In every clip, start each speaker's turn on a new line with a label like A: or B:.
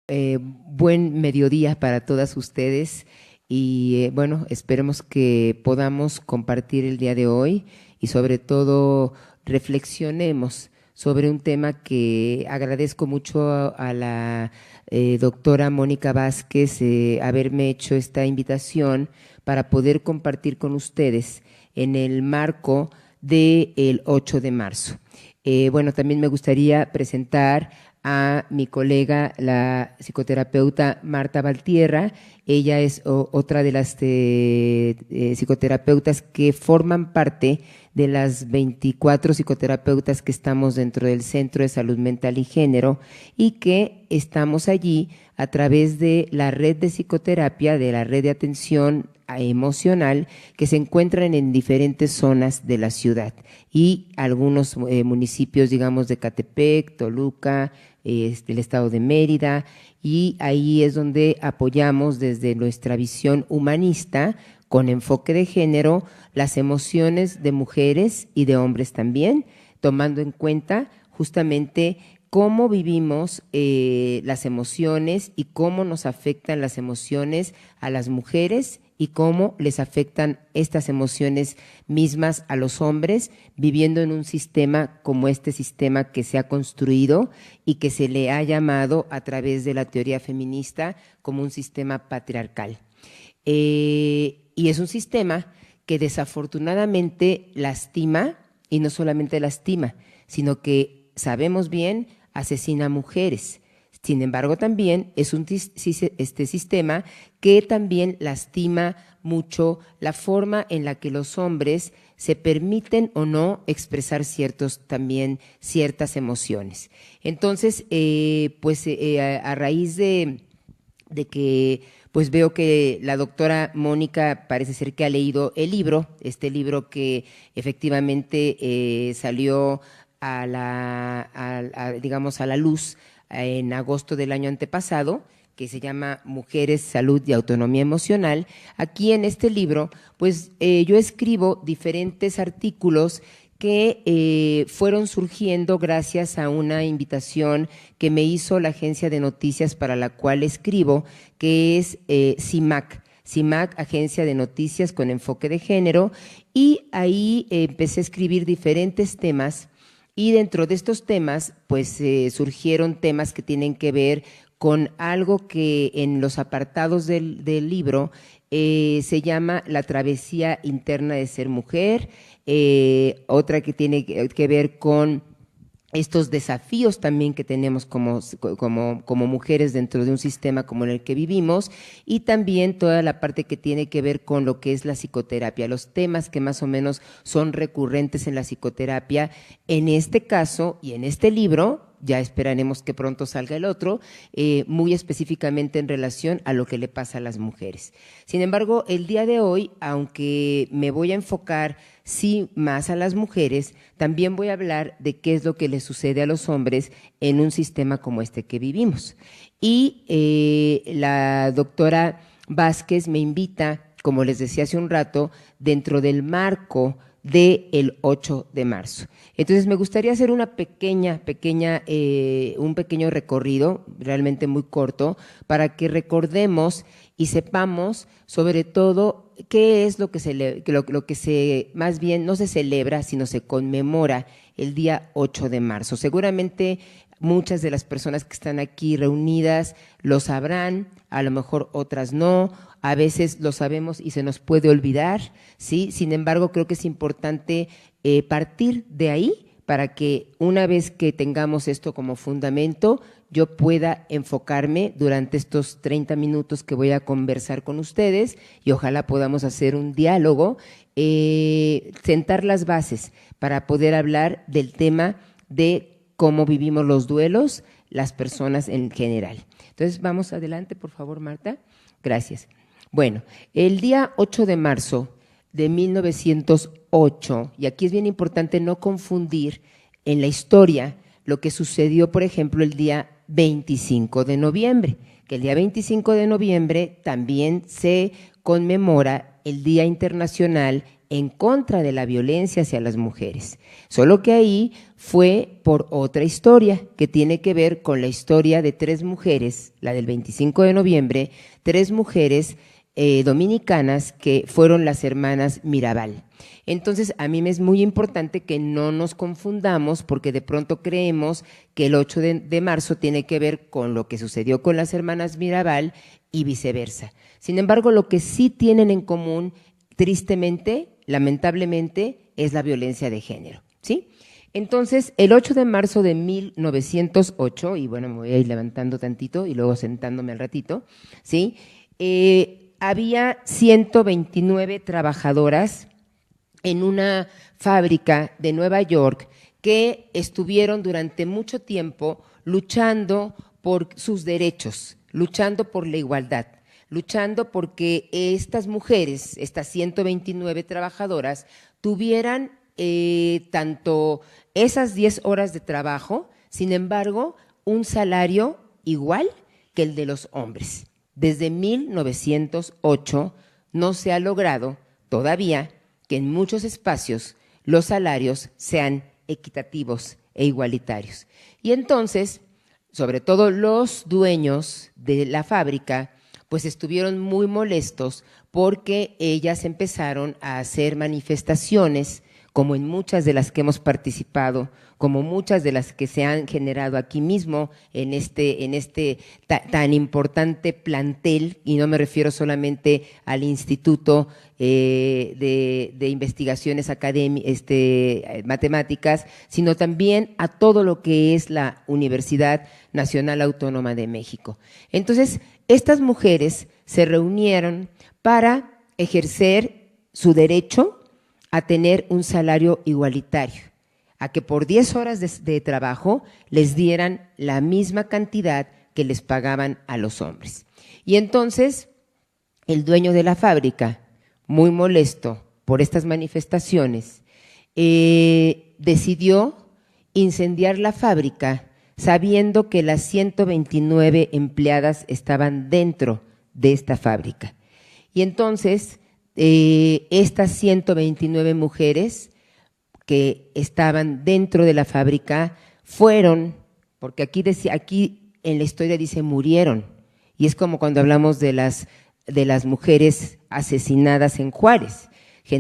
A: Buen mediodía para todas ustedes y bueno, esperemos que podamos compartir el día de hoy y sobre todo reflexionemos sobre un tema que agradezco mucho a la doctora Mónica Vázquez haberme hecho esta invitación para poder compartir con ustedes en el marco del 8 de marzo. Bueno, también me gustaría presentar a mi colega, la psicoterapeuta Marta Valtierra. Ella es otra de las psicoterapeutas que forman parte de las 24 psicoterapeutas que estamos dentro del Centro de Salud Mental y Género y que estamos allí a través de la red de psicoterapia, de la red de atención emocional que se encuentran en diferentes zonas de la ciudad y algunos municipios, digamos, de Catepec, Toluca, el estado de Mérida, y ahí es donde apoyamos desde nuestra visión humanista con enfoque de género las emociones de mujeres y de hombres también, tomando en cuenta justamente cómo vivimos las emociones y cómo nos afectan las emociones a las mujeres y cómo les afectan estas emociones mismas a los hombres, viviendo en un sistema como este sistema que se ha construido y que se le ha llamado a través de la teoría feminista como un sistema patriarcal. Y es un sistema que desafortunadamente lastima, y no solamente lastima, sino que sabemos bien, asesina a mujeres. Sin embargo, también es este sistema que también lastima mucho la forma en la que los hombres se permiten o no expresar ciertas emociones. Entonces, a raíz de que pues veo que la doctora Mónica parece ser que ha leído el libro, este libro que efectivamente salió digamos, a la luz en agosto del año antepasado, que se llama Mujeres, Salud y Autonomía Emocional. Aquí en este libro, pues yo escribo diferentes artículos que fueron surgiendo gracias a una invitación que me hizo la agencia de noticias para la cual escribo, que es CIMAC. CIMAC, Agencia de Noticias con Enfoque de Género, y ahí empecé a escribir diferentes temas. Y dentro de estos temas, pues surgieron temas que tienen que ver con algo que en los apartados del libro se llama La travesía interna de ser mujer, otra que tiene que ver con estos desafíos también que tenemos como mujeres dentro de un sistema como en el que vivimos, y también toda la parte que tiene que ver con lo que es la psicoterapia, los temas que más o menos son recurrentes en la psicoterapia, en este caso y en este libro. Ya esperaremos que pronto salga el otro, muy específicamente en relación a lo que le pasa a las mujeres. Sin embargo, el día de hoy, aunque me voy a enfocar sí más a las mujeres, también voy a hablar de qué es lo que le sucede a los hombres en un sistema como este que vivimos. Y la doctora Vázquez me invita, como les decía hace un rato, dentro del marco del 8 de marzo. Entonces me gustaría hacer un pequeño recorrido, realmente muy corto, para que recordemos y sepamos sobre todo qué es lo que más bien no se celebra, sino se conmemora el día 8 de marzo. Seguramente muchas de las personas que están aquí reunidas lo sabrán, a lo mejor otras no, a veces lo sabemos y se nos puede olvidar, ¿sí? Sin embargo, creo que es importante partir de ahí para que una vez que tengamos esto como fundamento, yo pueda enfocarme durante estos 30 minutos que voy a conversar con ustedes y ojalá podamos hacer un diálogo, sentar las bases para poder hablar del tema de cómo vivimos los duelos las personas en general. Entonces, vamos adelante, por favor, Marta. Gracias. Bueno, el día 8 de marzo de 1908, y aquí es bien importante no confundir en la historia lo que sucedió, por ejemplo, el día 25 de noviembre, que el día 25 de noviembre también se conmemora el Día Internacional en contra de la violencia hacia las mujeres. Solo que ahí fue por otra historia que tiene que ver con la historia de 3 mujeres, la del 25 de noviembre, 3 mujeres dominicanas que fueron las hermanas Mirabal. Entonces, a mí me es muy importante que no nos confundamos porque de pronto creemos que el 8 de marzo tiene que ver con lo que sucedió con las hermanas Mirabal y viceversa. Sin embargo, lo que sí tienen en común, tristemente, lamentablemente, es la violencia de género, ¿sí? Entonces, el 8 de marzo de 1908, y bueno, me voy a ir levantando tantito y luego sentándome al ratito, ¿sí? Había 129 trabajadoras en una fábrica de Nueva York que estuvieron durante mucho tiempo luchando por sus derechos, luchando por la igualdad, luchando porque estas mujeres, estas 129 trabajadoras, tuvieran tanto esas 10 horas de trabajo, sin embargo, un salario igual que el de los hombres. Desde 1908 no se ha logrado todavía que en muchos espacios los salarios sean equitativos e igualitarios. Y entonces, sobre todo los dueños de la fábrica, pues estuvieron muy molestos porque ellas empezaron a hacer manifestaciones, como en muchas de las que hemos participado, como muchas de las que se han generado aquí mismo en este tan importante plantel, y no me refiero solamente al Instituto de Investigaciones Matemáticas, sino también a todo lo que es la Universidad Nacional Autónoma de México. Entonces, estas mujeres se reunieron para ejercer su derecho a tener un salario igualitario, a que por 10 horas de trabajo les dieran la misma cantidad que les pagaban a los hombres. Y entonces el dueño de la fábrica, muy molesto por estas manifestaciones, decidió incendiar la fábrica sabiendo que las 129 empleadas estaban dentro de esta fábrica. Y entonces estas 129 mujeres que estaban dentro de la fábrica fueron, porque aquí en la historia dice murieron, y es como cuando hablamos de las mujeres asesinadas en Juárez.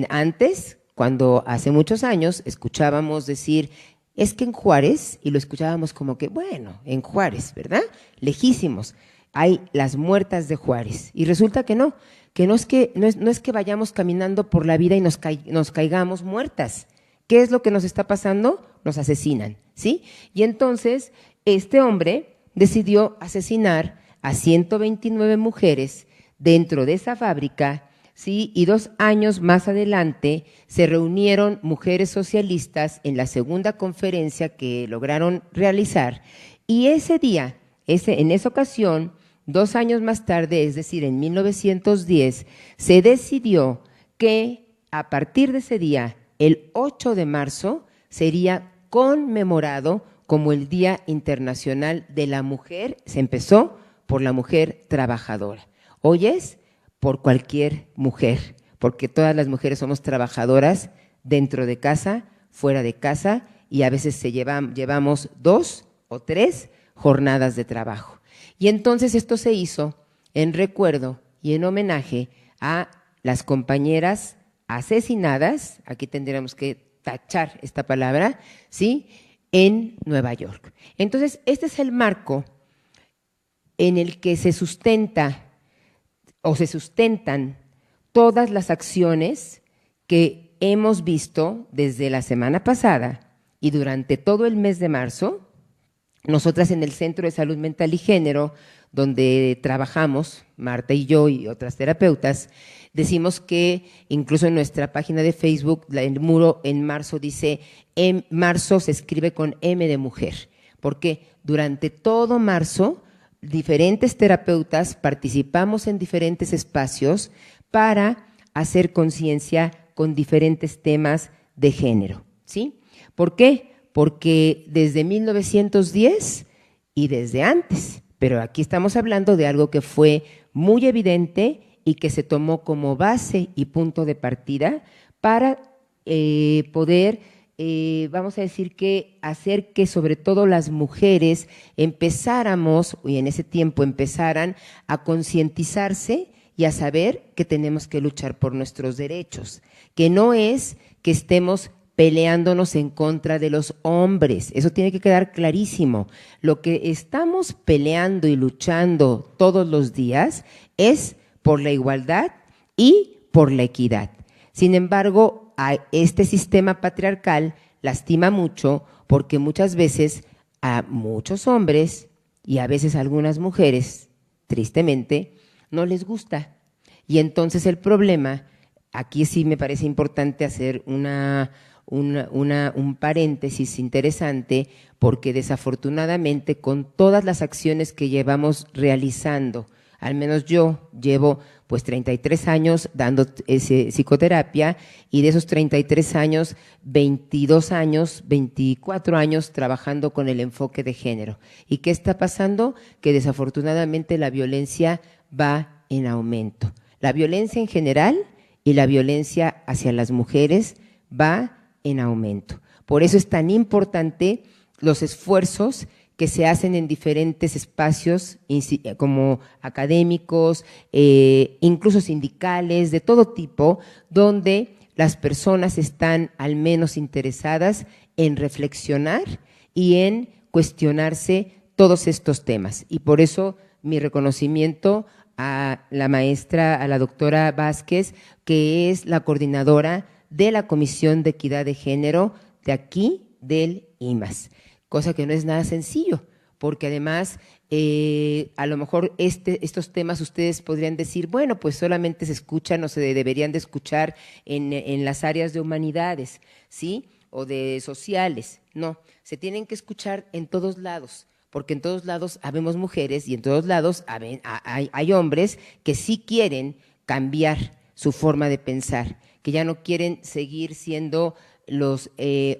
A: Antes, cuando hace muchos años escuchábamos decir, es que en Juárez, y lo escuchábamos como que, bueno, en Juárez, ¿verdad? Lejísimos, hay las muertas de Juárez, y resulta que no es que vayamos caminando por la vida y nos caigamos muertas. ¿Qué es lo que nos está pasando? Nos asesinan, ¿sí? Y entonces este hombre decidió asesinar a 129 mujeres dentro de esa fábrica, ¿sí? Y 2 años más adelante se reunieron mujeres socialistas en la segunda conferencia que lograron realizar, y ese día, en esa ocasión, 2 años más tarde, es decir, en 1910, se decidió que a partir de ese día, el 8 de marzo, sería conmemorado como el Día Internacional de la Mujer. Se empezó por la mujer trabajadora. Hoy es por cualquier mujer, porque todas las mujeres somos trabajadoras dentro de casa, fuera de casa, y a veces llevamos 2 o 3 jornadas de trabajo. Y entonces esto se hizo en recuerdo y en homenaje a las compañeras asesinadas, aquí tendríamos que tachar esta palabra, ¿sí?, en Nueva York. Entonces, este es el marco en el que se sustentan todas las acciones que hemos visto desde la semana pasada y durante todo el mes de marzo. Nosotras en el Centro de Salud Mental y Género, donde trabajamos, Marta y yo y otras terapeutas, decimos que incluso en nuestra página de Facebook, el muro en marzo dice, marzo se escribe con M de mujer, porque durante todo marzo diferentes terapeutas participamos en diferentes espacios para hacer conciencia con diferentes temas de género, ¿sí? ¿Por qué? Porque desde 1910 y desde antes, pero aquí estamos hablando de algo que fue muy evidente y que se tomó como base y punto de partida para poder, vamos a decir que hacer que sobre todo las mujeres empezáramos, y en ese tiempo empezaran a concientizarse y a saber que tenemos que luchar por nuestros derechos, que no es que estemos peleándonos en contra de los hombres, eso tiene que quedar clarísimo. Lo que estamos peleando y luchando todos los días es por la igualdad y por la equidad. Sin embargo, a este sistema patriarcal lastima mucho porque muchas veces a muchos hombres y a veces a algunas mujeres, tristemente, no les gusta. Y entonces el problema, aquí sí me parece importante hacer un paréntesis interesante, porque desafortunadamente con todas las acciones que llevamos realizando, al menos yo llevo pues 33 años dando psicoterapia, y de esos 33 años, 22 años, 24 años trabajando con el enfoque de género. ¿Y qué está pasando? Que desafortunadamente la violencia va en aumento. La violencia en general y la violencia hacia las mujeres va en aumento. Por eso es tan importante los esfuerzos que se hacen en diferentes espacios como académicos, incluso sindicales, de todo tipo, donde las personas están al menos interesadas en reflexionar y en cuestionarse todos estos temas. Y por eso mi reconocimiento a la maestra, a la doctora Vázquez, que es la coordinadora de la Comisión de Equidad de Género de aquí del IMAS. Cosa que no es nada sencillo, porque además a lo mejor estos temas ustedes podrían decir, bueno, pues solamente se escuchan o se deberían de escuchar en las áreas de humanidades, ¿sí? O de sociales. No, se tienen que escuchar en todos lados, porque en todos lados habemos mujeres y en todos lados hay hombres que sí quieren cambiar su forma de pensar, que ya no quieren seguir siendo los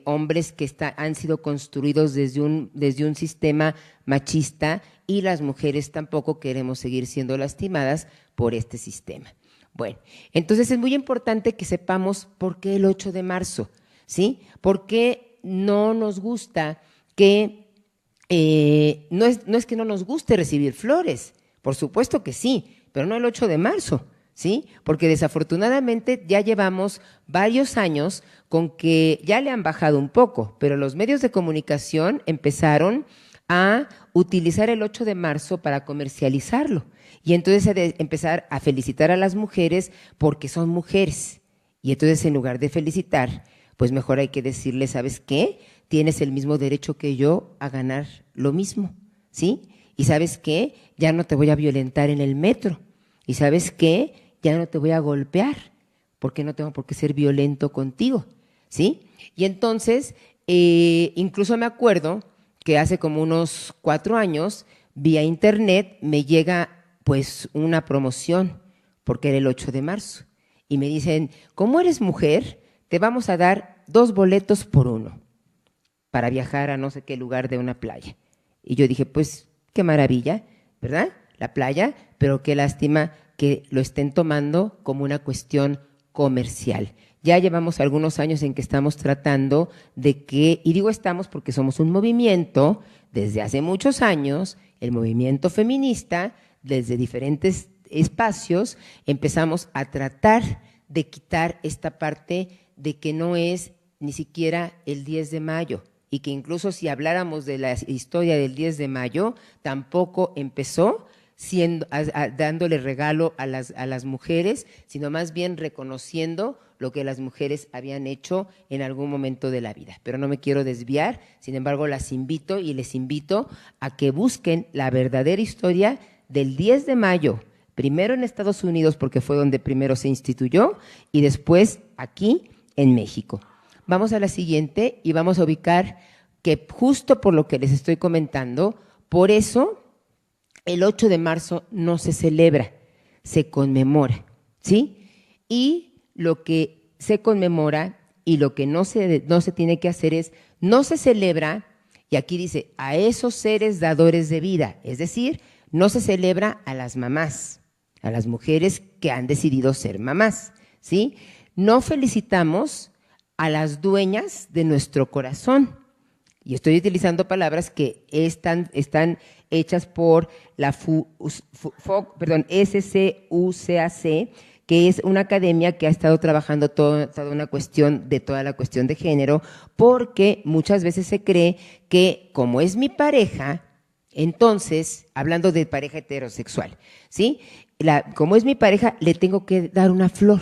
A: hombres que han sido construidos desde un sistema machista, y las mujeres tampoco queremos seguir siendo lastimadas por este sistema. Bueno, entonces es muy importante que sepamos por qué el 8 de marzo, ¿sí? ¿Por qué no nos gusta que, no es que no nos guste recibir flores, por supuesto que sí, pero no el 8 de marzo, ¿sí? Porque desafortunadamente ya llevamos varios años con que ya le han bajado un poco, pero los medios de comunicación empezaron a utilizar el 8 de marzo para comercializarlo, y entonces empezar a felicitar a las mujeres porque son mujeres, y entonces en lugar de felicitar, pues mejor hay que decirle, ¿sabes qué? Tienes el mismo derecho que yo a ganar lo mismo, ¿sí? Y ¿sabes qué? Ya no te voy a violentar en el metro, y ¿sabes qué? Ya no te voy a golpear, porque no tengo por qué ser violento contigo, ¿sí? Y entonces, incluso me acuerdo que hace como unos 4 años, vía internet, me llega pues una promoción, porque era el 8 de marzo, y me dicen, como eres mujer, te vamos a dar 2 boletos por 1 para viajar a no sé qué lugar de una playa. Y yo dije, pues qué maravilla, ¿verdad? La playa, pero qué lástima que lo estén tomando como una cuestión comercial. Ya llevamos algunos años en que estamos tratando de que, y digo estamos porque somos un movimiento desde hace muchos años, el movimiento feminista, desde diferentes espacios, empezamos a tratar de quitar esta parte de que no es ni siquiera el 10 de mayo, y que incluso si habláramos de la historia del 10 de mayo, tampoco empezó dándole regalo a las mujeres, sino más bien reconociendo lo que las mujeres habían hecho en algún momento de la vida. Pero no me quiero desviar, sin embargo las invito y les invito a que busquen la verdadera historia del 10 de mayo, primero en Estados Unidos porque fue donde primero se instituyó, y después aquí en México. Vamos a la siguiente y vamos a ubicar que justo por lo que les estoy comentando, por eso el 8 de marzo no se celebra, se conmemora, ¿sí? Y lo que se conmemora y lo que no se tiene que hacer es, no se celebra, y aquí dice, a esos seres dadores de vida, es decir, no se celebra a las mamás, a las mujeres que han decidido ser mamás, ¿sí? no felicitamos a las dueñas de nuestro corazón. Y estoy utilizando palabras que están hechas por la SCUCAC, que es una academia que ha estado trabajando toda la cuestión de género, porque muchas veces se cree que como es mi pareja, entonces, hablando de pareja heterosexual, ¿sí? Como es mi pareja, le tengo que dar una flor,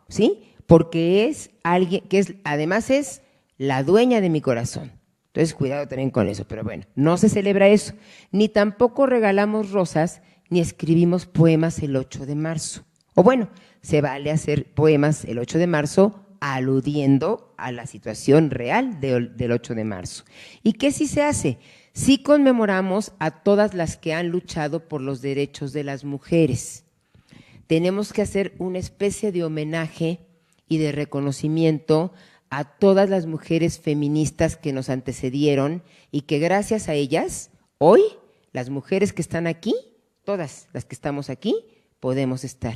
A: ¿sí? Porque es alguien que además es la dueña de mi corazón. Entonces, cuidado también con eso, pero bueno, no se celebra eso. Ni tampoco regalamos rosas, ni escribimos poemas el 8 de marzo. O bueno, se vale hacer poemas el 8 de marzo aludiendo a la situación real del 8 de marzo. ¿Y qué sí se hace? Sí conmemoramos a todas las que han luchado por los derechos de las mujeres. Tenemos que hacer una especie de homenaje y de reconocimiento a todas las mujeres feministas que nos antecedieron y que gracias a ellas, hoy, las mujeres que están aquí, todas las que estamos aquí, podemos estar,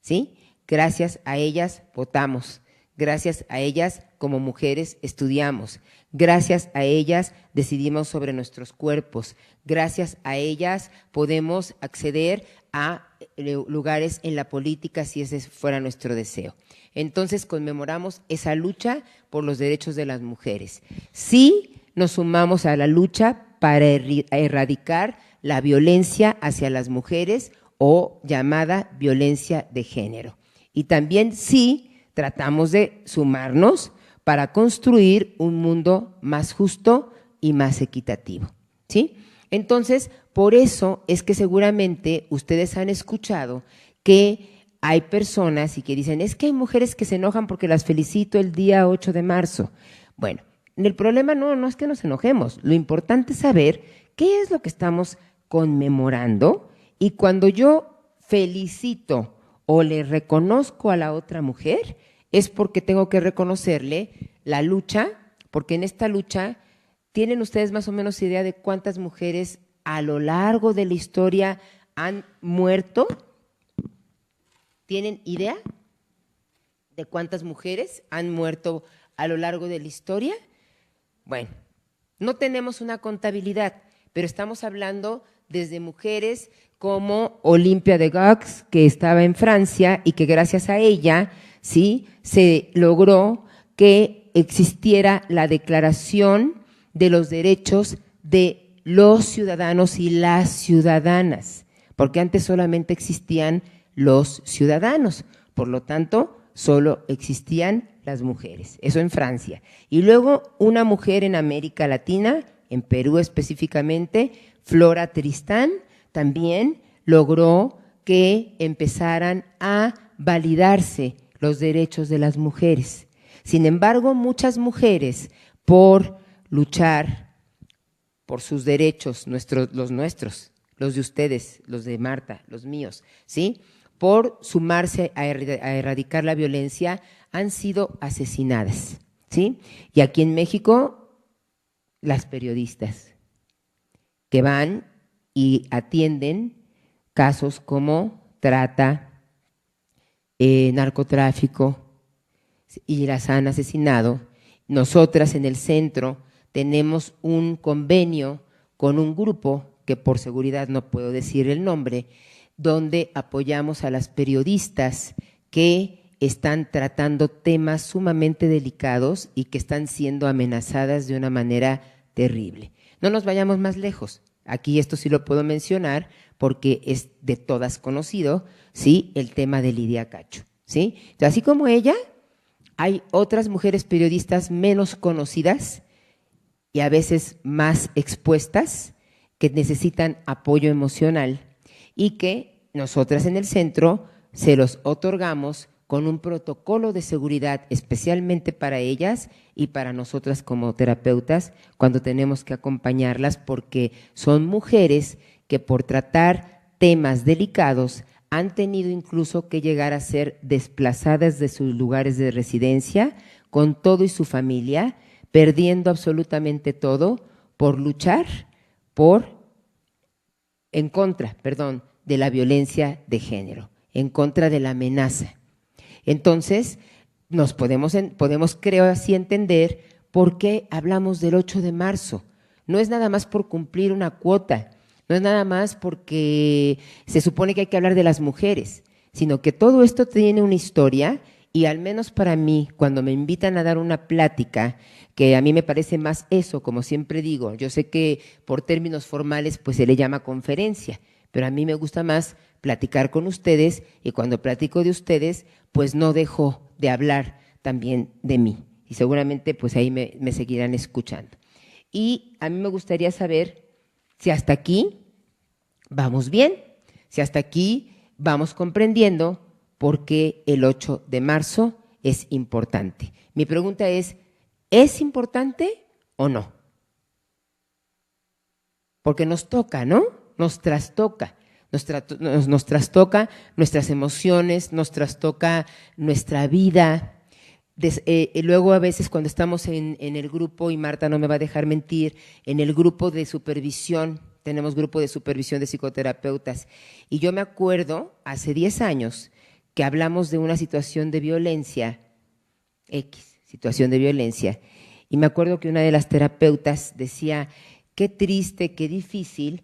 A: ¿sí? Gracias a ellas votamos, gracias a ellas como mujeres estudiamos, gracias a ellas decidimos sobre nuestros cuerpos, gracias a ellas podemos acceder a lugares en la política si ese fuera nuestro deseo. Entonces conmemoramos esa lucha por los derechos de las mujeres. Sí nos sumamos a la lucha para erradicar la violencia hacia las mujeres o llamada violencia de género. Y también sí tratamos de sumarnos para construir un mundo más justo y más equitativo, ¿sí? Entonces, por eso es que seguramente ustedes han escuchado que hay personas y que dicen, es que hay mujeres que se enojan porque las felicito el día 8 de marzo. Bueno, el problema no es que nos enojemos, lo importante es saber qué es lo que estamos conmemorando y cuando yo felicito o le reconozco a la otra mujer, es porque tengo que reconocerle la lucha, porque en esta lucha tienen ustedes más o menos idea de cuántas mujeres a lo largo de la historia han muerto. ¿Tienen idea de cuántas mujeres han muerto a lo largo de la historia? Bueno, no tenemos una contabilidad, pero estamos hablando desde mujeres como Olympia de Gaulle, que estaba en Francia y que gracias a ella, ¿sí?, se logró que existiera la Declaración de los Derechos de los Ciudadanos y las Ciudadanas, porque antes solamente existían los ciudadanos, por lo tanto, solo existían las mujeres, eso en Francia. Y luego una mujer en América Latina, en Perú específicamente, Flora Tristán, también logró que empezaran a validarse los derechos de las mujeres. Sin embargo, muchas mujeres, por luchar por sus derechos, los nuestros, los de ustedes, los de Marta, los míos, ¿sí?, por sumarse a erradicar la violencia, han sido asesinadas, ¿sí? Y aquí en México, las periodistas que van y atienden casos como trata, narcotráfico, y las han asesinado. Nosotras en el centro tenemos un convenio con un grupo, que por seguridad no puedo decir el nombre, donde apoyamos a las periodistas que están tratando temas sumamente delicados y que están siendo amenazadas de una manera terrible. No nos vayamos más lejos. Aquí esto sí lo puedo mencionar porque es de todas conocido, ¿sí?, el tema de Lidia Cacho, ¿sí? Entonces, así como ella, hay otras mujeres periodistas menos conocidas y a veces más expuestas que necesitan apoyo emocional y que nosotras en el centro se los otorgamos con un protocolo de seguridad especialmente para ellas y para nosotras como terapeutas cuando tenemos que acompañarlas, porque son mujeres que por tratar temas delicados han tenido incluso que llegar a ser desplazadas de sus lugares de residencia con todo y su familia, perdiendo absolutamente todo por luchar en contra de la violencia de género, en contra de la amenaza. Entonces, podemos, creo así, entender por qué hablamos del 8 de marzo. No es nada más por cumplir una cuota, no es nada más porque se supone que hay que hablar de las mujeres, sino que todo esto tiene una historia y al menos para mí, cuando me invitan a dar una plática, que a mí me parece más eso, como siempre digo, yo sé que por términos formales pues se le llama conferencia, pero a mí me gusta más platicar con ustedes y cuando platico de ustedes pues no dejo de hablar también de mí y seguramente pues ahí me seguirán escuchando. Y a mí me gustaría saber si hasta aquí vamos bien, si hasta aquí vamos comprendiendo por qué el 8 de marzo es importante. Mi pregunta ¿es importante o no? Porque nos toca, ¿no? Nos trastoca. Nos trastoca nuestras emociones, nos trastoca nuestra vida. Luego a veces cuando estamos en el grupo, y Marta no me va a dejar mentir, en el grupo de supervisión, tenemos grupo de supervisión de psicoterapeutas, y yo me acuerdo hace 10 años que hablamos de una situación de violencia, situación de violencia, y me acuerdo que una de las terapeutas decía, qué triste, qué difícil,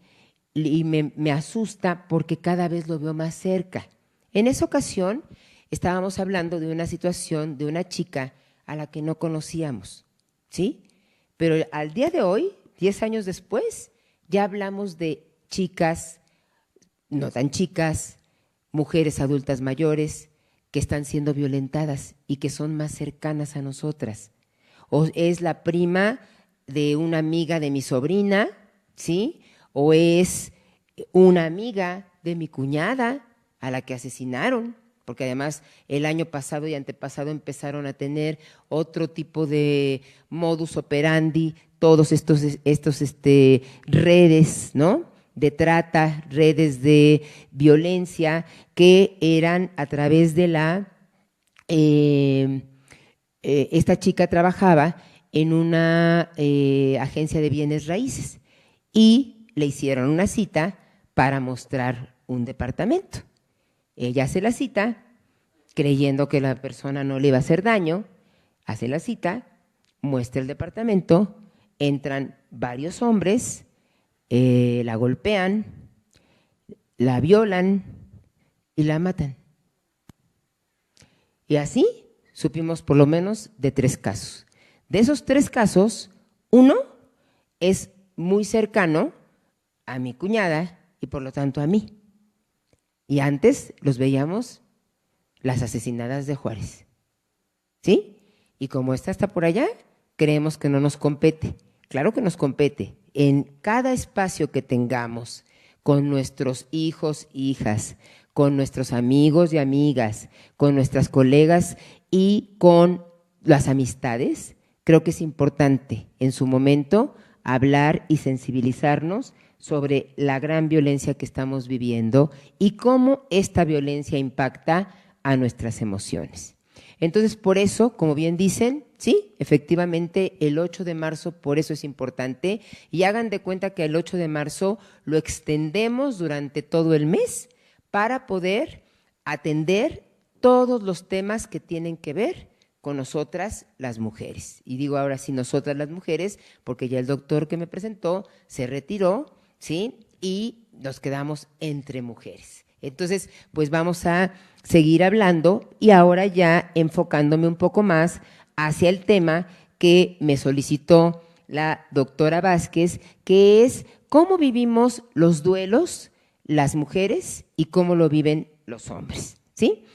A: y me asusta porque cada vez lo veo más cerca. En esa ocasión estábamos hablando de una situación de una chica a la que no conocíamos, ¿sí? Pero al día de hoy, 10 años después, ya hablamos de chicas, no tan chicas, mujeres adultas mayores que están siendo violentadas y que son más cercanas a nosotras. O es la prima de una amiga de mi sobrina, ¿sí? O es una amiga de mi cuñada a la que asesinaron, porque además el año pasado y antepasado empezaron a tener otro tipo de modus operandi, todos estos redes, ¿no?, de trata, redes de violencia que eran a través de esta chica trabajaba en una agencia de bienes raíces y le hicieron una cita para mostrar un departamento. Ella hace la cita creyendo que la persona no le iba a hacer daño, hace la cita, muestra el departamento, entran varios hombres, la golpean, la violan y la matan. Y así supimos por lo menos de 3 casos. De esos 3 casos, uno es muy cercano a mi cuñada y por lo tanto a mí. Y antes los veíamos las asesinadas de Juárez, ¿sí? Y como esta está por allá, creemos que no nos compete. Claro que nos compete. En cada espacio que tengamos con nuestros hijos, hijas, con nuestros amigos y amigas, con nuestras colegas y con las amistades, creo que es importante en su momento hablar y sensibilizarnos sobre la gran violencia que estamos viviendo y cómo esta violencia impacta a nuestras emociones. Entonces, por eso, como bien dicen, sí, efectivamente, el 8 de marzo por eso es importante y hagan de cuenta que el 8 de marzo lo extendemos durante todo el mes para poder atender todos los temas que tienen que ver con nosotras las mujeres. Y digo ahora sí nosotras las mujeres porque ya el doctor que me presentó se retiró, ¿sí? Y nos quedamos entre mujeres. Entonces, pues vamos a seguir hablando y ahora ya enfocándome un poco más hacia el tema que me solicitó la doctora Vázquez, que es cómo vivimos los duelos las mujeres y cómo lo viven los hombres, ¿sí?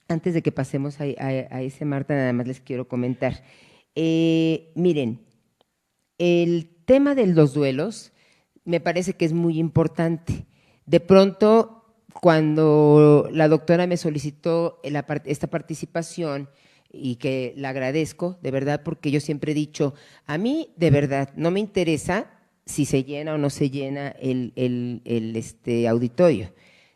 A: Antes de que pasemos a ese, Marta, nada más les quiero comentar. Miren, el tema de los duelos me parece que es muy importante. De pronto, cuando la doctora me solicitó esta participación, y que la agradezco, de verdad, porque yo siempre he dicho, a mí, de verdad, no me interesa si se llena o no se llena el auditorio.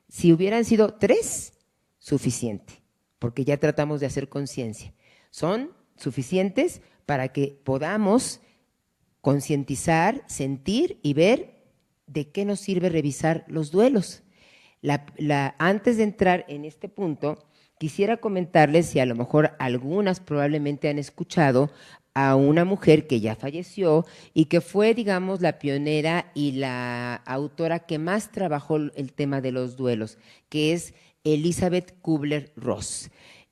A: Si hubieran sido 3, suficiente, porque ya tratamos de hacer conciencia. Son suficientes para que podamos concientizar, sentir y ver de qué nos sirve revisar los duelos. Antes de entrar en este punto, quisiera comentarles, y a lo mejor algunas probablemente han escuchado, a una mujer que ya falleció y que fue, digamos, la pionera y la autora que más trabajó el tema de los duelos, que es Elizabeth Kubler-Ross.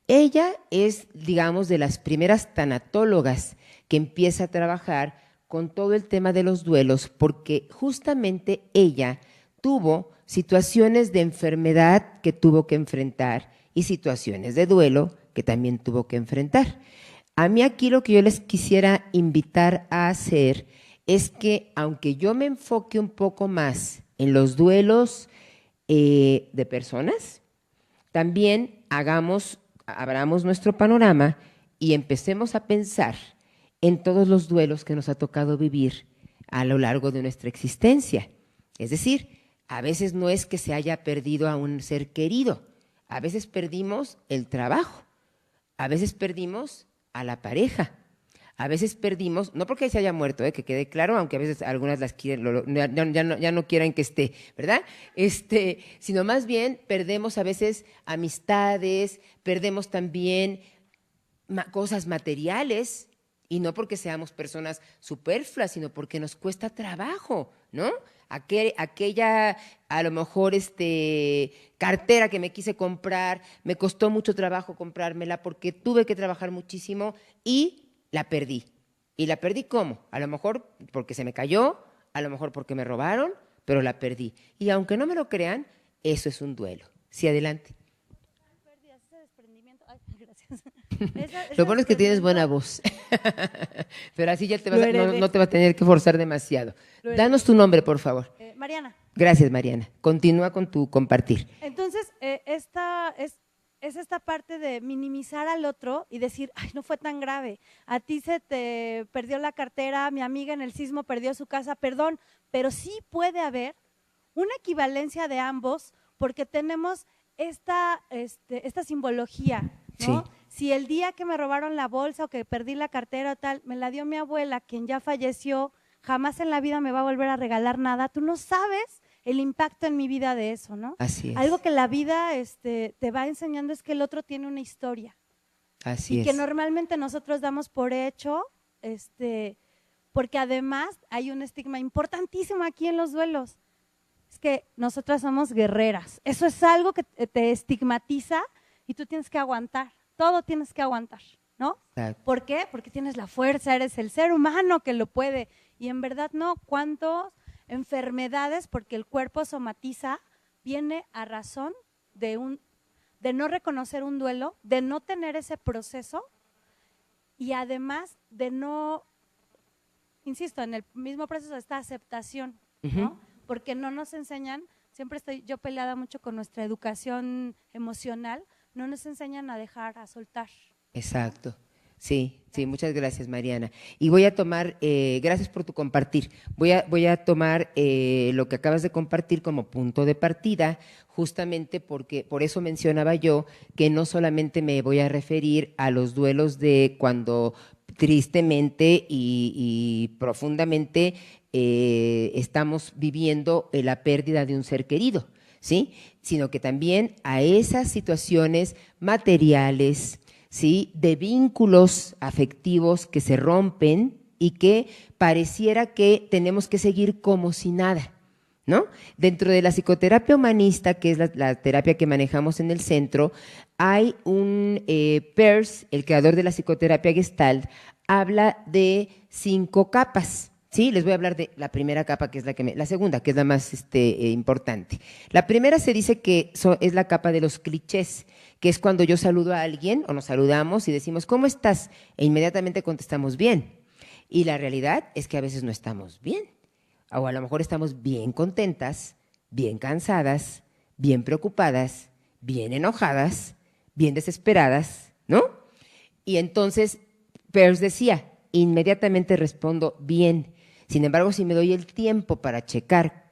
A: Ella es, digamos, de las primeras tanatólogas que empieza a trabajar con todo el tema de los duelos, porque justamente ella tuvo situaciones de enfermedad que tuvo que enfrentar y situaciones de duelo que también tuvo que enfrentar. A mí aquí lo que yo les quisiera invitar a hacer es que, aunque yo me enfoque un poco más en los duelos de personas, también abramos nuestro panorama y empecemos a pensar en todos los duelos que nos ha tocado vivir a lo largo de nuestra existencia. Es decir, a veces no es que se haya perdido a un ser querido, a veces perdimos el trabajo, a veces perdimos a la pareja, a veces perdimos, no porque se haya muerto, que quede claro, aunque a veces algunas las quieren, ya no quieran que esté, ¿verdad? Sino más bien perdemos a veces amistades, perdemos también cosas materiales, y no porque seamos personas superfluas, sino porque nos cuesta trabajo, ¿no? Aquella, a lo mejor, cartera que me quise comprar, me costó mucho trabajo comprármela porque tuve que trabajar muchísimo y la perdí. ¿Y la perdí cómo? A lo mejor porque se me cayó, a lo mejor porque me robaron, pero la perdí. Y aunque no me lo crean, eso es un duelo. Sí, adelante. Lo bueno es que tienes buena voz, pero así ya no te va a tener que forzar demasiado. Danos tu nombre, por favor.
B: Mariana.
A: Gracias, Mariana. Continúa con tu compartir.
B: Entonces, esta es esta parte de minimizar al otro y decir, ay, no fue tan grave, a ti se te perdió la cartera, mi amiga en el sismo perdió su casa, perdón, pero sí puede haber una equivalencia de ambos porque tenemos esta simbología, ¿no?
A: Sí.
B: Si el día que me robaron la bolsa o que perdí la cartera o tal, me la dio mi abuela, quien ya falleció, jamás en la vida me va a volver a regalar nada, tú no sabes el impacto en mi vida de eso, ¿no?
A: Así es.
B: Algo que la vida te va enseñando es que el otro tiene una historia.
A: Así es.
B: Y que normalmente nosotros damos por hecho, porque además hay un estigma importantísimo aquí en los duelos. Es que nosotras somos guerreras. Eso es algo que te estigmatiza y tú tienes que aguantar. Todo tienes que aguantar, ¿no?
A: Exacto.
B: ¿Por qué? Porque tienes la fuerza, eres el ser humano que lo puede. Y en verdad no, ¿cuántas enfermedades, porque el cuerpo somatiza, viene a razón de no reconocer un duelo, de no tener ese proceso y además de no, insisto, en el mismo proceso de esta aceptación, ¿no? Porque no nos enseñan, siempre estoy yo peleada mucho con nuestra educación emocional, no nos enseñan a dejar, a soltar.
A: Exacto. Sí, sí, muchas gracias, Mariana. Y voy a tomar, gracias por tu compartir, voy a tomar lo que acabas de compartir como punto de partida, justamente porque por eso mencionaba yo que no solamente me voy a referir a los duelos de cuando tristemente y profundamente estamos viviendo la pérdida de un ser querido, ¿sí? Sino que también a esas situaciones materiales, ¿sí? De vínculos afectivos que se rompen y que pareciera que tenemos que seguir como si nada, ¿no? Dentro de la psicoterapia humanista, que es la terapia que manejamos en el centro, hay un Peirce, el creador de la psicoterapia Gestalt, habla de 5 capas. Sí, les voy a hablar de la primera capa, que es la segunda, que es la más importante. La primera se dice que es la capa de los clichés, que es cuando yo saludo a alguien o nos saludamos y decimos, ¿cómo estás? E inmediatamente contestamos bien. Y la realidad es que a veces no estamos bien. O a lo mejor estamos bien contentas, bien cansadas, bien preocupadas, bien enojadas, bien desesperadas, ¿no? Y entonces Peirce decía, inmediatamente respondo bien. Sin embargo, si me doy el tiempo para checar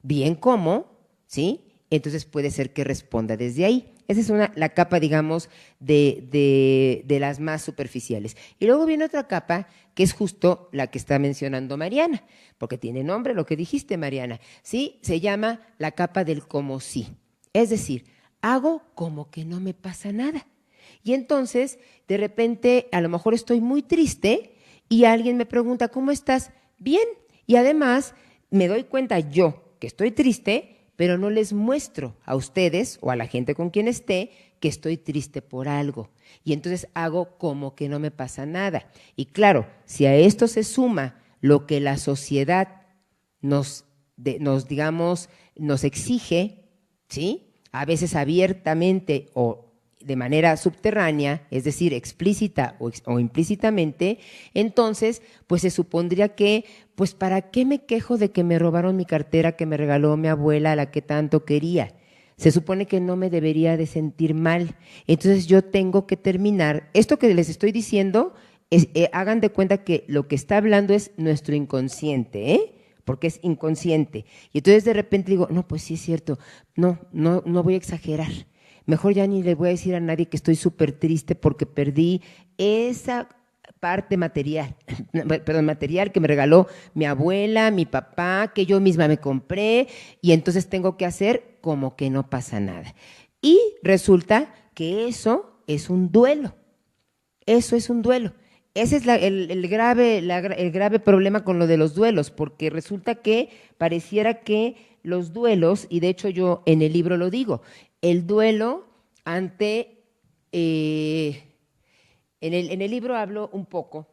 A: bien cómo, ¿sí? Entonces puede ser que responda desde ahí. Esa es la capa, digamos, de las más superficiales. Y luego viene otra capa, que es justo la que está mencionando Mariana, porque tiene nombre lo que dijiste, Mariana, ¿sí? Se llama la capa del como sí. Es decir, hago como que no me pasa nada. Y entonces, de repente, a lo mejor estoy muy triste y alguien me pregunta, ¿cómo estás? Bien. Y además, me doy cuenta yo que estoy triste, pero no les muestro a ustedes o a la gente con quien esté que estoy triste por algo. Y entonces hago como que no me pasa nada. Y claro, si a esto se suma lo que la sociedad nos exige, ¿sí? A veces abiertamente o de manera subterránea, es decir, explícita o implícitamente, entonces, pues se supondría que, pues, ¿para qué me quejo de que me robaron mi cartera que me regaló mi abuela, a la que tanto quería? Se supone que no me debería de sentir mal. Entonces yo tengo que terminar. Esto que les estoy diciendo, hagan de cuenta que lo que está hablando es nuestro inconsciente, porque es inconsciente. Y entonces de repente digo, no, pues sí es cierto, no voy a exagerar. Mejor ya ni le voy a decir a nadie que estoy súper triste porque perdí esa parte material, material que me regaló mi abuela, mi papá, que yo misma me compré, y entonces tengo que hacer como que no pasa nada. Y resulta que eso es un duelo. Eso es un duelo. Ese es el grave problema con lo de los duelos, porque resulta que pareciera que los duelos, y de hecho yo en el libro lo digo, el duelo ante… en el libro hablo un poco,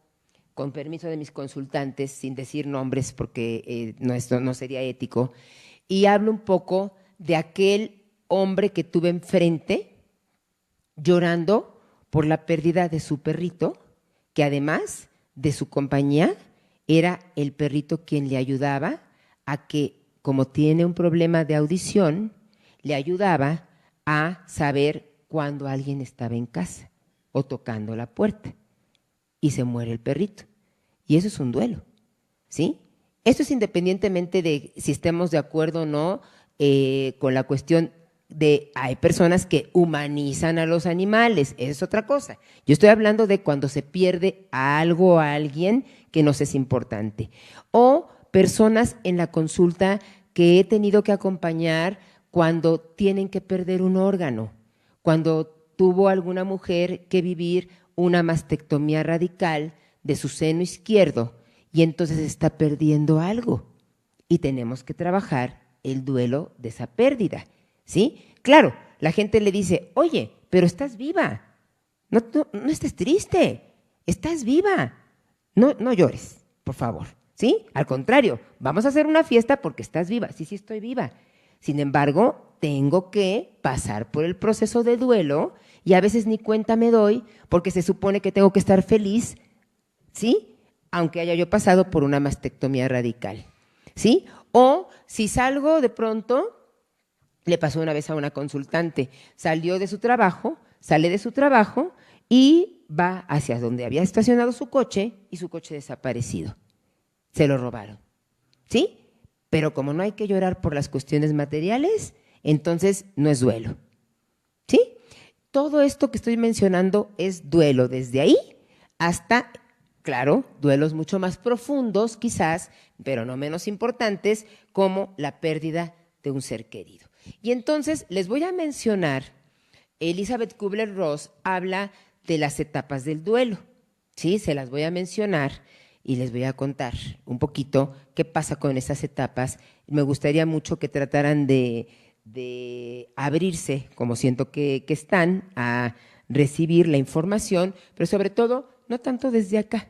A: con permiso de mis consultantes, sin decir nombres porque no sería ético, y hablo un poco de aquel hombre que tuve enfrente llorando por la pérdida de su perrito, que además de su compañía, era el perrito quien le ayudaba a que, como tiene un problema de audición, le ayudaba a saber cuando alguien estaba en casa o tocando la puerta, y se muere el perrito. Y eso es un duelo, ¿sí? Esto es independientemente de si estemos de acuerdo o no con la cuestión de, hay personas que humanizan a los animales, es otra cosa. Yo estoy hablando de cuando se pierde a algo o a alguien que nos es importante. O personas en la consulta que he tenido que acompañar cuando tienen que perder un órgano, cuando tuvo alguna mujer que vivir una mastectomía radical de su seno izquierdo y entonces está perdiendo algo y tenemos que trabajar el duelo de esa pérdida, ¿sí? Claro, la gente le dice, oye, pero estás viva, no estés triste, estás viva, no llores, por favor, ¿sí? Al contrario, vamos a hacer una fiesta porque estás viva, sí estoy viva. Sin embargo, tengo que pasar por el proceso de duelo y a veces ni cuenta me doy porque se supone que tengo que estar feliz, ¿sí? Aunque haya yo pasado por una mastectomía radical, ¿sí? O si salgo de pronto, le pasó una vez a una consultante, sale de su trabajo y va hacia donde había estacionado su coche y su coche desaparecido. Se lo robaron, ¿sí? Pero como no hay que llorar por las cuestiones materiales, entonces no es duelo, ¿sí? Todo esto que estoy mencionando es duelo, desde ahí hasta, claro, duelos mucho más profundos quizás, pero no menos importantes, como la pérdida de un ser querido. Y entonces les voy a mencionar, Elizabeth Kubler-Ross habla de las etapas del duelo, ¿sí? Se las voy a mencionar y les voy a contar un poquito qué pasa con esas etapas. Me gustaría mucho que trataran de abrirse, como siento que están, a recibir la información, pero sobre todo, no tanto desde acá,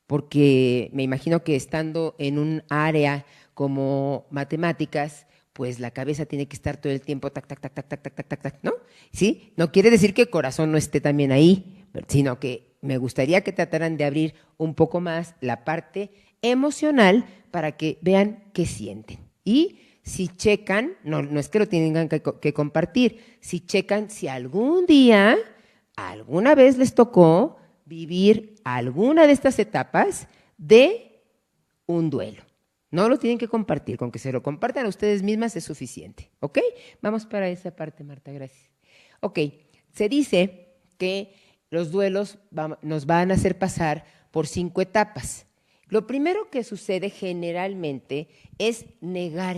A: porque me imagino que estando en un área como matemáticas, pues la cabeza tiene que estar todo el tiempo tac, tac, tac, tac, tac, tac, tac, tac, tac, ¿no? ¿Sí? No quiere decir que el corazón no esté también ahí, sino que me gustaría que trataran de abrir un poco más la parte emocional para que vean qué sienten. Y si checan, no es que lo tengan que compartir, si checan si algún día, alguna vez les tocó vivir alguna de estas etapas de un duelo. No lo tienen que compartir, con que se lo compartan a ustedes mismas es suficiente, ¿ok? Vamos para esa parte, Marta, gracias. Ok, se dice que los duelos nos van a hacer pasar por 5 etapas. Lo primero que sucede generalmente es negar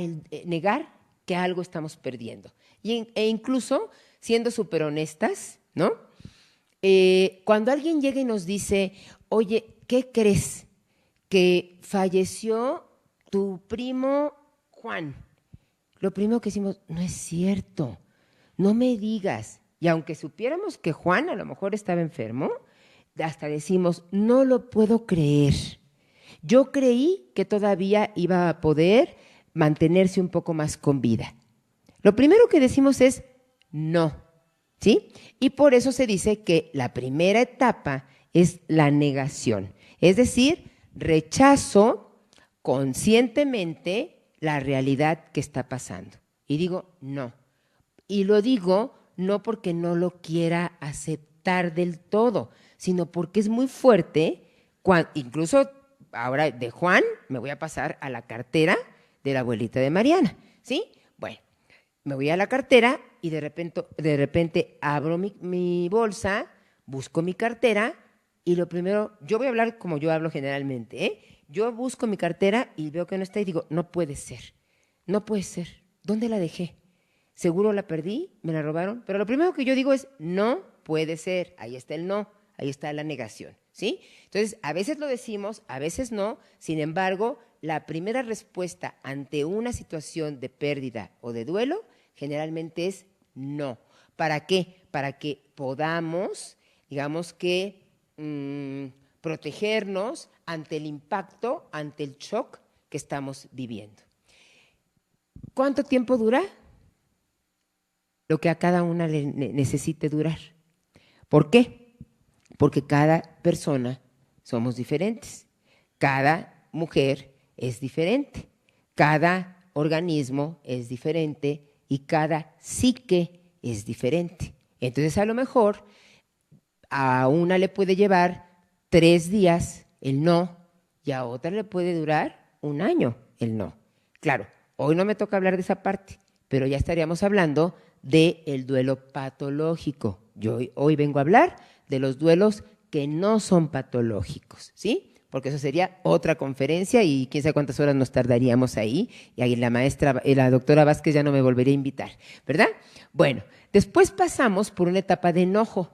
A: que algo estamos perdiendo. E incluso, siendo súper honestas, ¿no? Cuando alguien llega y nos dice, oye, ¿qué crees? Que falleció tu primo Juan. Lo primero que decimos, no es cierto, no me digas. Y aunque supiéramos que Juan a lo mejor estaba enfermo, hasta decimos, no lo puedo creer. Yo creí que todavía iba a poder mantenerse un poco más con vida. Lo primero que decimos es no, ¿sí? Y por eso se dice que la primera etapa es la negación, es decir, rechazo conscientemente la realidad que está pasando. Y digo no. Y lo digo no porque no lo quiera aceptar del todo, sino porque es muy fuerte, incluso ahora de Juan me voy a pasar a la cartera de la abuelita de Mariana, ¿sí? Bueno, me voy a la cartera y de repente abro mi bolsa, busco mi cartera y lo primero, yo voy a hablar como yo hablo generalmente, ¿eh? Yo busco mi cartera y veo que no está y digo, no puede ser, ¿dónde la dejé? Seguro la perdí, me la robaron, pero lo primero que yo digo es, no puede ser, ahí está el no, ahí está la negación, ¿sí? Entonces, a veces lo decimos, a veces no, sin embargo, la primera respuesta ante una situación de pérdida o de duelo generalmente es no. ¿Para qué? Para que podamos, digamos que, protegernos ante el impacto, ante el shock que estamos viviendo. ¿Cuánto tiempo dura? Lo que a cada una le necesite durar. ¿Por qué? Porque cada persona somos diferentes, cada mujer es diferente, cada organismo es diferente y cada psique es diferente. Entonces, a lo mejor a una le puede llevar 3 días el no y a otra le puede durar 1 año el no. Claro, hoy no me toca hablar de esa parte, pero ya estaríamos hablando del duelo patológico. Yo hoy vengo a hablar de los duelos que no son patológicos, ¿sí? Porque eso sería otra conferencia y quién sabe cuántas horas nos tardaríamos ahí, y ahí la doctora Vázquez ya no me volvería a invitar, ¿verdad? Bueno, después pasamos por una etapa de enojo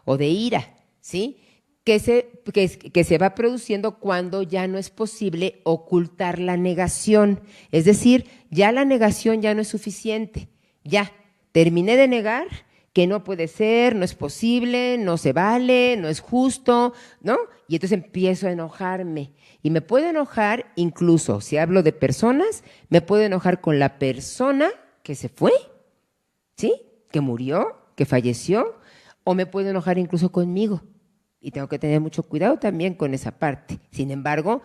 A: o de ira, ¿sí? Que se va produciendo cuando ya no es posible ocultar la negación, es decir, ya la negación ya no es suficiente, ya terminé de negar que no puede ser, no es posible, no se vale, no es justo, ¿no? Y entonces empiezo a enojarme. Y me puedo enojar incluso, si hablo de personas, me puedo enojar con la persona que se fue, ¿sí? Que murió, que falleció, o me puedo enojar incluso conmigo. Y tengo que tener mucho cuidado también con esa parte. Sin embargo,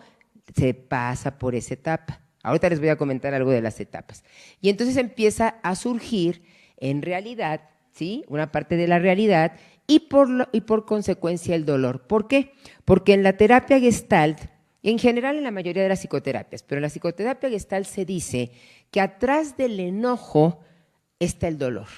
A: se pasa por esa etapa. Ahorita les voy a comentar algo de las etapas. Y entonces empieza a surgir en realidad, ¿sí? Una parte de la realidad y por consecuencia el dolor. ¿Por qué? Porque en la terapia Gestalt, y en general en la mayoría de las psicoterapias, pero en la psicoterapia Gestalt se dice que atrás del enojo está el dolor,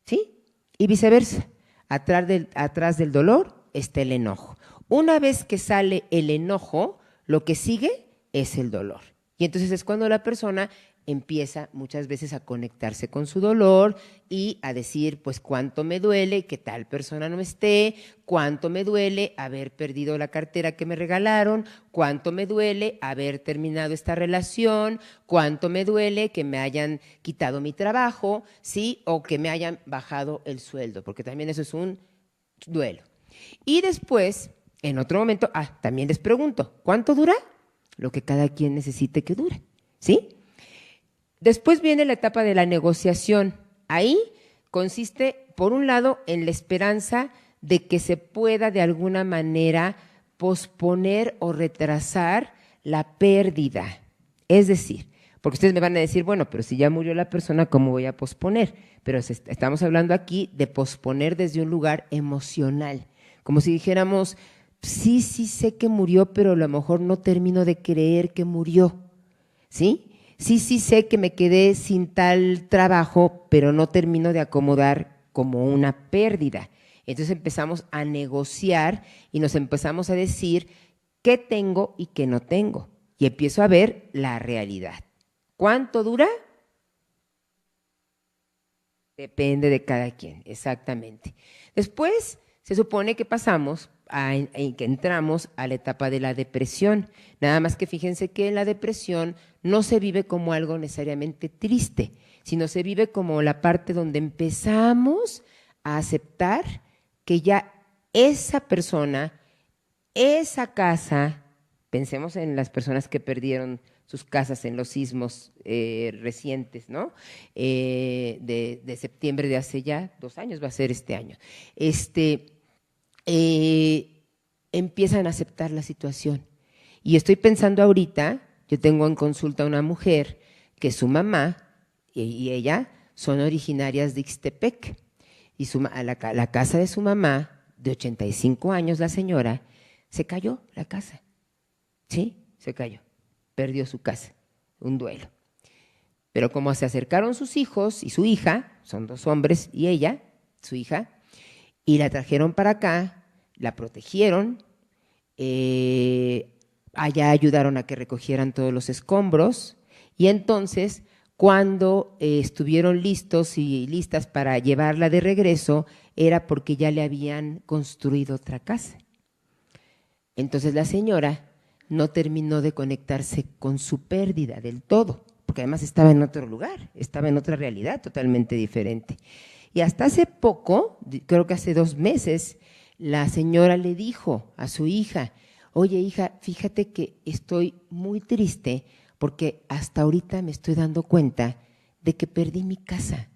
A: ¿sí? Y viceversa, atrás del dolor está el enojo. Una vez que sale el enojo, lo que sigue es el dolor. Y entonces es cuando la persona empieza muchas veces a conectarse con su dolor y a decir, pues, cuánto me duele que tal persona no esté, cuánto me duele haber perdido la cartera que me regalaron, cuánto me duele haber terminado esta relación, cuánto me duele que me hayan quitado mi trabajo, ¿sí? O que me hayan bajado el sueldo, porque también eso es un duelo. Y después, en otro momento, también les pregunto, ¿cuánto dura? Lo que cada quien necesite que dure, ¿sí? Después viene la etapa de la negociación. Ahí consiste, por un lado, en la esperanza de que se pueda de alguna manera posponer o retrasar la pérdida. Es decir, porque ustedes me van a decir, bueno, pero si ya murió la persona, ¿cómo voy a posponer? Pero estamos hablando aquí de posponer desde un lugar emocional, como si dijéramos, sí sé que murió, pero a lo mejor no termino de creer que murió, ¿sí? Sí sé que me quedé sin tal trabajo, pero no termino de acomodar como una pérdida. Entonces empezamos a negociar y nos empezamos a decir qué tengo y qué no tengo. Y empiezo a ver la realidad. ¿Cuánto dura? Depende de cada quien, exactamente. Después se supone que pasamos en que entramos a la etapa de la depresión. Nada más que fíjense que en la depresión no se vive como algo necesariamente triste, sino se vive como la parte donde empezamos a aceptar que ya esa persona, esa casa, pensemos en las personas que perdieron sus casas en los sismos recientes, ¿no? De septiembre de hace ya 2 años, va a ser este año. Empiezan a aceptar la situación. Y estoy pensando ahorita, yo tengo en consulta a una mujer que su mamá y ella son originarias de Ixtepec. Y la casa de su mamá, de 85 años, la señora, se cayó la casa. ¿Sí? Se cayó. Perdió su casa. Un duelo. Pero como se acercaron sus hijos y su hija, son 2 hombres y ella, su hija, y la trajeron para acá, la protegieron, allá ayudaron a que recogieran todos los escombros, y entonces cuando estuvieron listos y listas para llevarla de regreso, era porque ya le habían construido otra casa. Entonces la señora no terminó de conectarse con su pérdida del todo, porque además estaba en otro lugar, estaba en otra realidad totalmente diferente. Y hasta hace poco, creo que hace 2 meses, la señora le dijo a su hija: oye, hija, fíjate que estoy muy triste porque hasta ahorita me estoy dando cuenta de que perdí mi casa,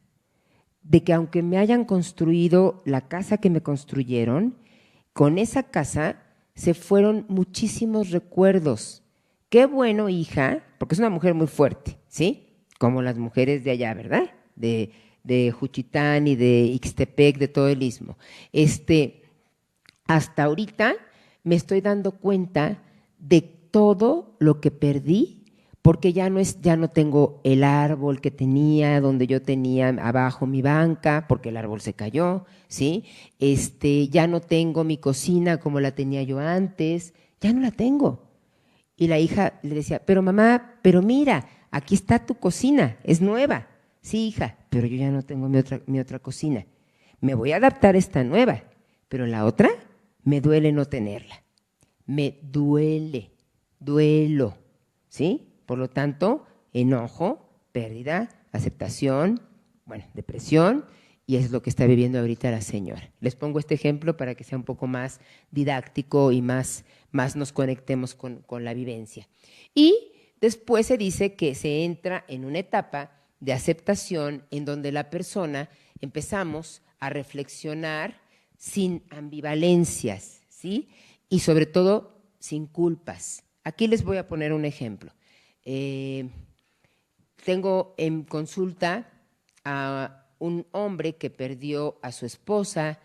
A: de que aunque me hayan construido la casa que me construyeron, con esa casa se fueron muchísimos recuerdos. Qué bueno, hija, porque es una mujer muy fuerte, ¿sí? Como las mujeres de allá, ¿verdad? De Juchitán y de Ixtepec, de todo el istmo. Hasta ahorita me estoy dando cuenta de todo lo que perdí, porque ya no tengo el árbol que tenía, donde yo tenía abajo mi banca, porque el árbol se cayó, ¿sí? Ya no tengo mi cocina como la tenía yo antes, ya no la tengo. Y la hija le decía: pero mamá, pero mira, aquí está tu cocina, es nueva. Sí, hija, pero yo ya no tengo mi otra cocina. Me voy a adaptar a esta nueva, pero la otra me duele no tenerla. Me duelo, ¿sí? Por lo tanto, enojo, pérdida, aceptación, depresión, y es lo que está viviendo ahorita la señora. Les pongo este ejemplo para que sea un poco más didáctico y más nos conectemos con la vivencia. Y después se dice que se entra en una etapa de aceptación en donde la persona empezamos a reflexionar sin ambivalencias, ¿sí? Y sobre todo sin culpas. Aquí les voy a poner un ejemplo. Tengo en consulta a un hombre que perdió a su esposa,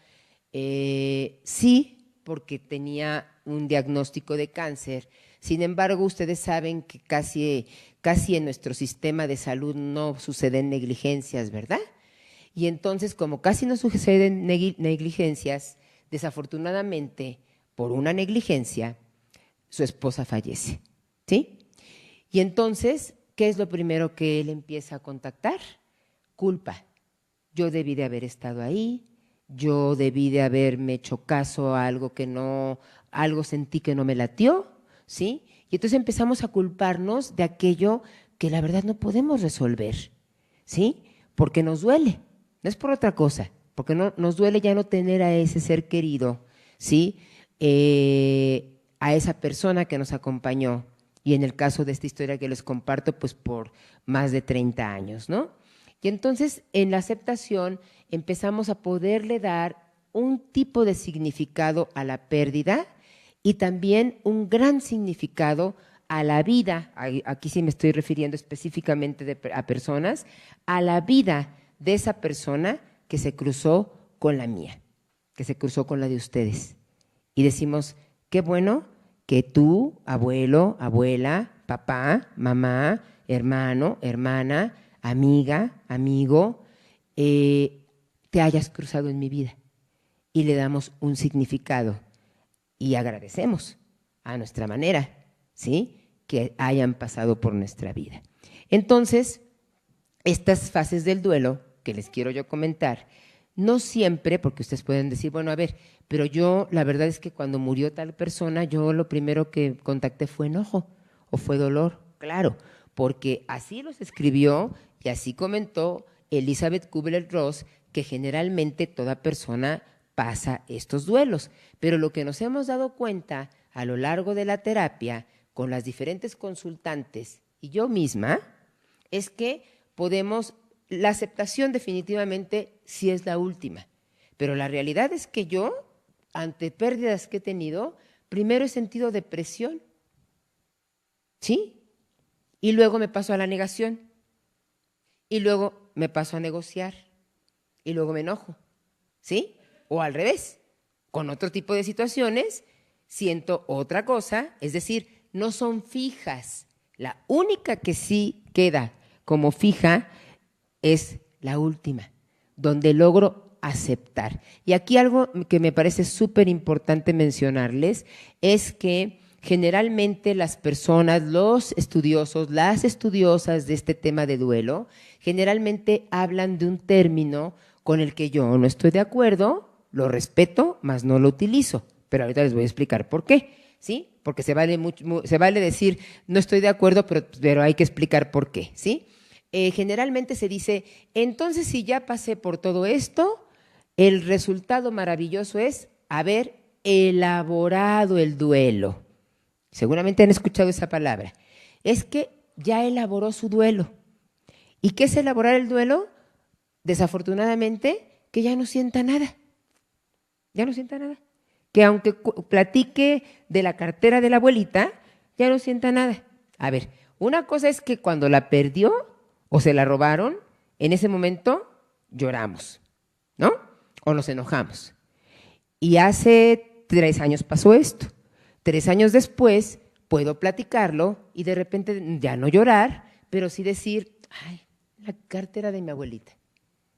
A: sí, porque tenía un diagnóstico de cáncer. Sin embargo, ustedes saben que casi en nuestro sistema de salud no suceden negligencias, ¿verdad? Y entonces, como casi no suceden negligencias, desafortunadamente, por una negligencia, su esposa fallece, ¿sí? Y entonces, ¿qué es lo primero que él empieza a contactar? Culpa. Yo debí de haber estado ahí, yo debí de haberme hecho caso a algo sentí que no me latió, ¿sí? Y entonces empezamos a culparnos de aquello que la verdad no podemos resolver, ¿sí? Porque nos duele, no es por otra cosa, porque nos duele ya no tener a ese ser querido, ¿sí? A esa persona que nos acompañó, y en el caso de esta historia que les comparto, pues por más de 30 años, ¿no? Y entonces en la aceptación empezamos a poderle dar un tipo de significado a la pérdida y también un gran significado a la vida, aquí sí me estoy refiriendo específicamente a personas, a la vida de esa persona que se cruzó con la mía, que se cruzó con la de ustedes. Y decimos: qué bueno que tú, abuelo, abuela, papá, mamá, hermano, hermana, amiga, amigo, te hayas cruzado en mi vida. Y le damos un significado y agradecemos a nuestra manera, ¿sí?, que hayan pasado por nuestra vida. Entonces, estas fases del duelo que les quiero yo comentar, no siempre, porque ustedes pueden decir, bueno, a ver, pero yo la verdad es que cuando murió tal persona, yo lo primero que contacté fue enojo o fue dolor, claro, porque así los escribió y así comentó Elizabeth Kubler-Ross, que generalmente toda persona pasa estos duelos, pero lo que nos hemos dado cuenta a lo largo de la terapia con las diferentes consultantes y yo misma es que podemos, la aceptación definitivamente sí es la última, pero la realidad es que yo, ante pérdidas que he tenido, primero he sentido depresión, ¿sí? Y luego me paso a la negación, y luego me paso a negociar, y luego me enojo, ¿sí? O al revés, con otro tipo de situaciones siento otra cosa, es decir, no son fijas. La única que sí queda como fija es la última, donde logro aceptar. Y aquí algo que me parece súper importante mencionarles es que generalmente las personas, los estudiosos, las estudiosas de este tema de duelo, generalmente hablan de un término con el que yo no estoy de acuerdo, lo respeto, mas no lo utilizo. Pero ahorita les voy a explicar por qué, ¿sí? Porque se vale decir, no estoy de acuerdo, pero hay que explicar por qué, ¿sí? Generalmente se dice, entonces si ya pasé por todo esto, el resultado maravilloso es haber elaborado el duelo. Seguramente han escuchado esa palabra. Es que ya elaboró su duelo. ¿Y qué es elaborar el duelo? Desafortunadamente, que ya no sienta nada. Ya no sienta nada. Que aunque platique de la cartera de la abuelita, ya no sienta nada. A ver, una cosa es que cuando la perdió o se la robaron, en ese momento lloramos, ¿no? O nos enojamos. Y hace 3 años pasó esto. 3 años después puedo platicarlo y de repente ya no llorar, pero sí decir, ay, la cartera de mi abuelita,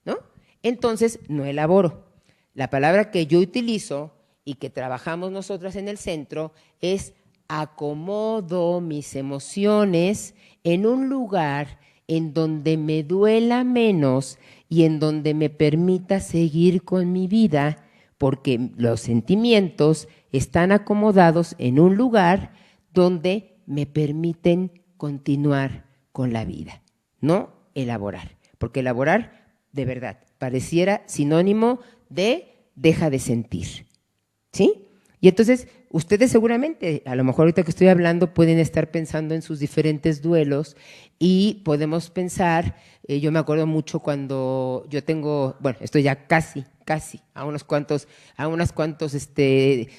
A: ¿no? Entonces no elaboro. La palabra que yo utilizo y que trabajamos nosotras en el centro es acomodo mis emociones en un lugar en donde me duela menos y en donde me permita seguir con mi vida, porque los sentimientos están acomodados en un lugar donde me permiten continuar con la vida, no elaborar, porque elaborar, de verdad, pareciera sinónimo de deja de sentir, ¿sí? Y entonces, ustedes seguramente, a lo mejor ahorita que estoy hablando, pueden estar pensando en sus diferentes duelos y podemos pensar, yo me acuerdo mucho cuando yo tengo, bueno, estoy ya casi, a unas cuantas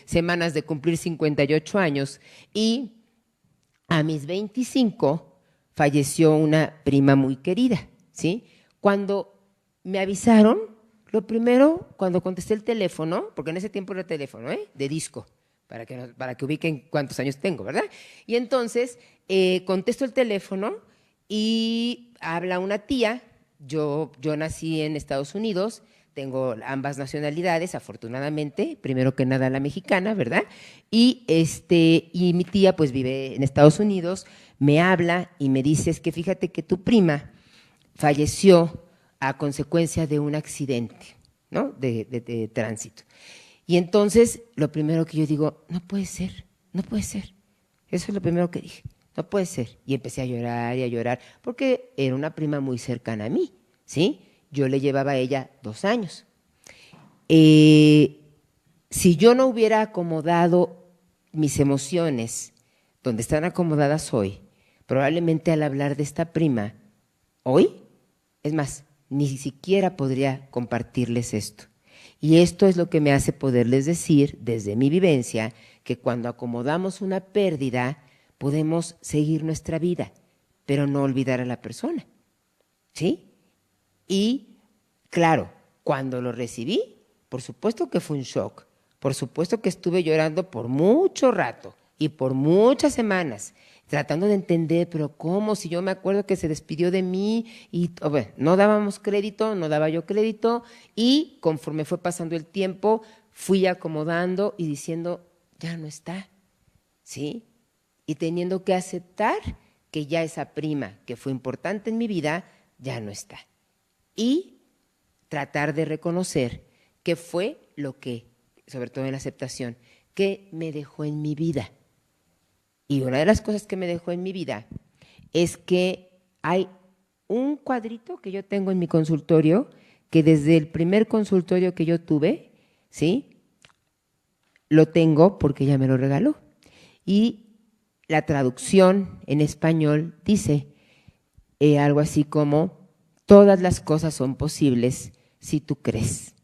A: semanas de cumplir 58 años y a mis 25 falleció una prima muy querida, ¿sí? Cuando me avisaron, lo primero, cuando contesté el teléfono, porque en ese tiempo era teléfono, de disco, para que ubiquen cuántos años tengo, ¿verdad? Y entonces contesto el teléfono y habla una tía, yo nací en Estados Unidos, tengo ambas nacionalidades, afortunadamente, primero que nada la mexicana, ¿verdad? Y mi tía pues vive en Estados Unidos, me habla y me dice, es que fíjate que tu prima falleció a consecuencia de un accidente, ¿no? De tránsito. Y entonces, lo primero que yo digo, no puede ser, no puede ser. Eso es lo primero que dije, no puede ser. Y empecé a llorar, porque era una prima muy cercana a mí, ¿sí? Yo le llevaba a ella 2 años. Si yo no hubiera acomodado mis emociones donde están acomodadas hoy, probablemente al hablar de esta prima, hoy, es más, ni siquiera podría compartirles esto. Y esto es lo que me hace poderles decir, desde mi vivencia, que cuando acomodamos una pérdida, podemos seguir nuestra vida, pero no olvidar a la persona, ¿sí? Y, claro, cuando lo recibí, por supuesto que fue un shock, por supuesto que estuve llorando por mucho rato y por muchas semanas, tratando de entender, pero ¿cómo? Si yo me acuerdo que se despidió de mí y bueno, no dábamos crédito, no daba yo crédito y conforme fue pasando el tiempo, fui acomodando y diciendo, ya no está, ¿sí? Y teniendo que aceptar que ya esa prima que fue importante en mi vida, ya no está. Y tratar de reconocer qué fue lo que, sobre todo en la aceptación, qué me dejó en mi vida. Y una de las cosas que me dejó en mi vida es que hay un cuadrito que yo tengo en mi consultorio, que desde el primer consultorio que yo tuve, ¿sí?, lo tengo porque ella me lo regaló. Y la traducción en español dice algo así como: todas las cosas son posibles si tú crees.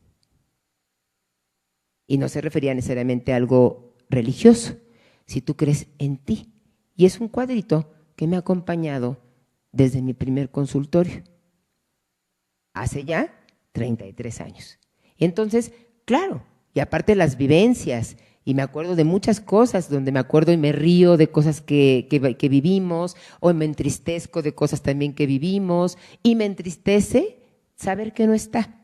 A: Y no se refería necesariamente a algo religioso, si tú crees en ti. Y es un cuadrito que me ha acompañado desde mi primer consultorio, hace ya 33 años. Y entonces, claro, y aparte las vivencias, y me acuerdo de muchas cosas, donde me acuerdo y me río de cosas que vivimos, o me entristezco de cosas también que vivimos, y me entristece saber que no está,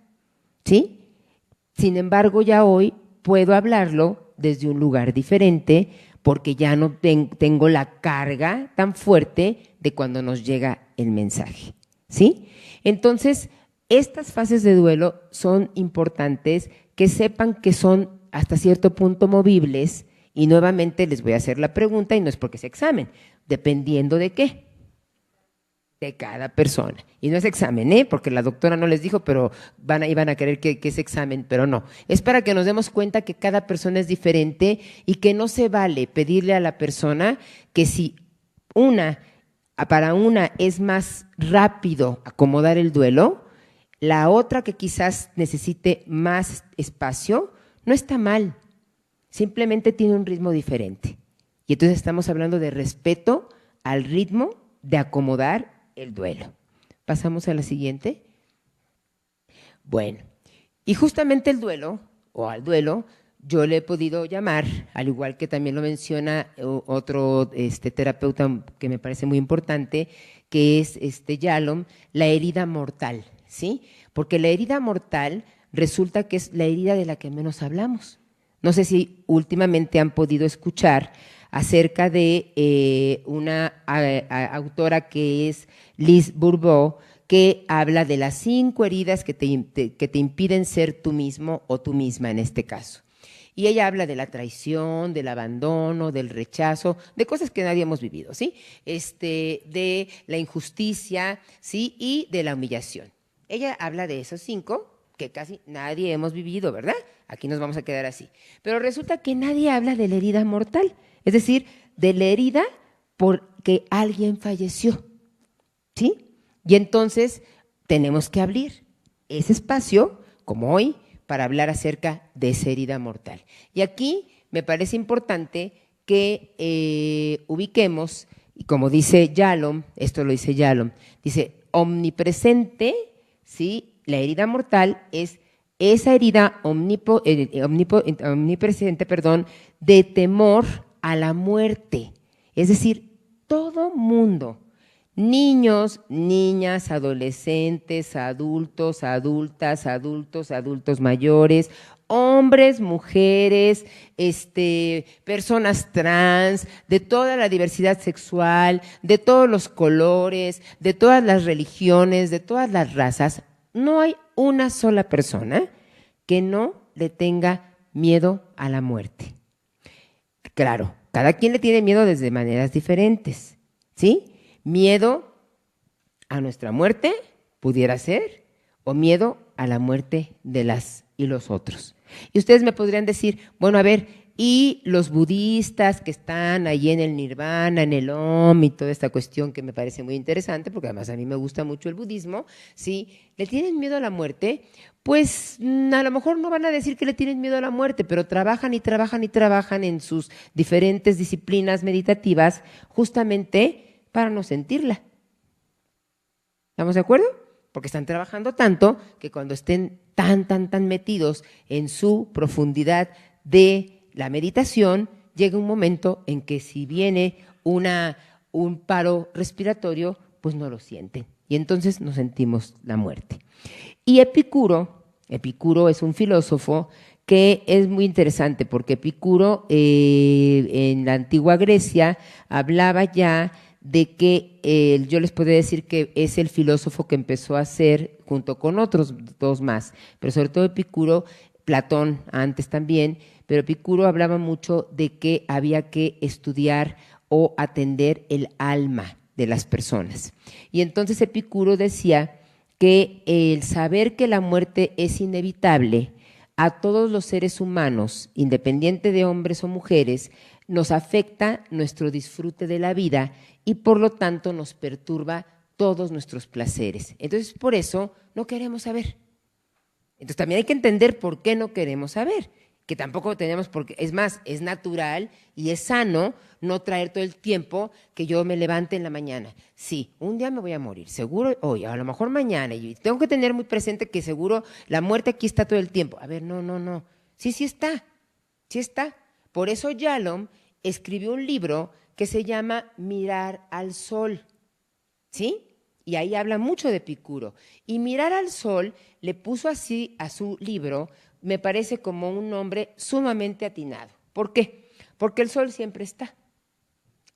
A: ¿sí? Sin embargo, ya hoy puedo hablarlo desde un lugar diferente, porque ya no tengo la carga tan fuerte de cuando nos llega el mensaje, ¿sí? Entonces, estas fases de duelo son importantes, que sepan que son hasta cierto punto movibles, y nuevamente les voy a hacer la pregunta, y no es porque se examen, dependiendo de qué, de cada persona. Y no es examen, porque la doctora no les dijo, pero iban a querer que es examen, pero no. Es para que nos demos cuenta que cada persona es diferente y que no se vale pedirle a la persona que si para una es más rápido acomodar el duelo, la otra que quizás necesite más espacio, no está mal, simplemente tiene un ritmo diferente. Y entonces estamos hablando de respeto al ritmo de acomodar el duelo. Pasamos a la siguiente. Bueno, y justamente el duelo, o al duelo, yo le he podido llamar, al igual que también lo menciona otro terapeuta que me parece muy importante, que es Yalom, la herida mortal, ¿sí? Porque la herida mortal resulta que es la herida de la que menos hablamos. No sé si últimamente han podido escuchar acerca de una autora que es Liz Bourbeau, que habla de las 5 heridas que te impiden ser tú mismo o tú misma en este caso. Y ella habla de la traición, del abandono, del rechazo, de cosas que nadie hemos vivido, ¿sí? De la injusticia, ¿sí? Y de la humillación. Ella habla de esos 5 que casi nadie hemos vivido, ¿verdad? Aquí nos vamos a quedar así. Pero resulta que nadie habla de la herida mortal, es decir, de la herida porque alguien falleció, ¿sí? Y entonces tenemos que abrir ese espacio, como hoy, para hablar acerca de esa herida mortal. Y aquí me parece importante que ubiquemos, y como dice Yalom, esto lo dice Yalom, dice omnipresente, ¿sí? La herida mortal es esa herida omnipresente, de temor a la muerte. Es decir, todo mundo, niños, niñas, adolescentes, adultos, adultas, adultos mayores, hombres, mujeres, personas trans, de toda la diversidad sexual, de todos los colores, de todas las religiones, de todas las razas. No hay una sola persona que no le tenga miedo a la muerte. Claro, cada quien le tiene miedo desde maneras diferentes, ¿sí? Miedo a nuestra muerte, pudiera ser, o miedo a la muerte de las y los otros. Y ustedes me podrían decir, bueno, a ver, y los budistas que están ahí en el nirvana, en el Om y toda esta cuestión que me parece muy interesante, porque además a mí me gusta mucho el budismo, ¿sí? ¿Le tienen miedo a la muerte? Pues a lo mejor no van a decir que le tienen miedo a la muerte, pero trabajan y trabajan y trabajan en sus diferentes disciplinas meditativas justamente para no sentirla. ¿Estamos de acuerdo? Porque están trabajando tanto que cuando estén tan metidos en su profundidad de la meditación, llega un momento en que si viene un paro respiratorio, pues no lo sienten. Y entonces nos sentimos la muerte. Y Epicuro es un filósofo que es muy interesante, porque Epicuro en la antigua Grecia hablaba ya de que yo les podría decir que es el filósofo que empezó a hacer, junto con otros dos más, pero sobre todo Epicuro, Platón antes también, pero Epicuro hablaba mucho de que había que estudiar o atender el alma de las personas. Y entonces Epicuro decía que el saber que la muerte es inevitable a todos los seres humanos, independiente de hombres o mujeres, nos afecta nuestro disfrute de la vida y por lo tanto nos perturba todos nuestros placeres. Entonces, por eso no queremos saber. Entonces, también hay que entender por qué no queremos saber, que tampoco tenemos por qué. Es más, es natural y es sano no traer todo el tiempo que yo me levante en la mañana. Sí, un día me voy a morir, seguro hoy, a lo mejor mañana, y tengo que tener muy presente que seguro la muerte aquí está todo el tiempo. A ver, no. Sí está, sí está. Por eso Yalom escribió un libro que se llama Mirar al Sol, ¿sí? Y ahí habla mucho de Epicuro. Y Mirar al Sol le puso así a su libro, me parece como un nombre sumamente atinado. ¿Por qué? Porque el sol siempre está.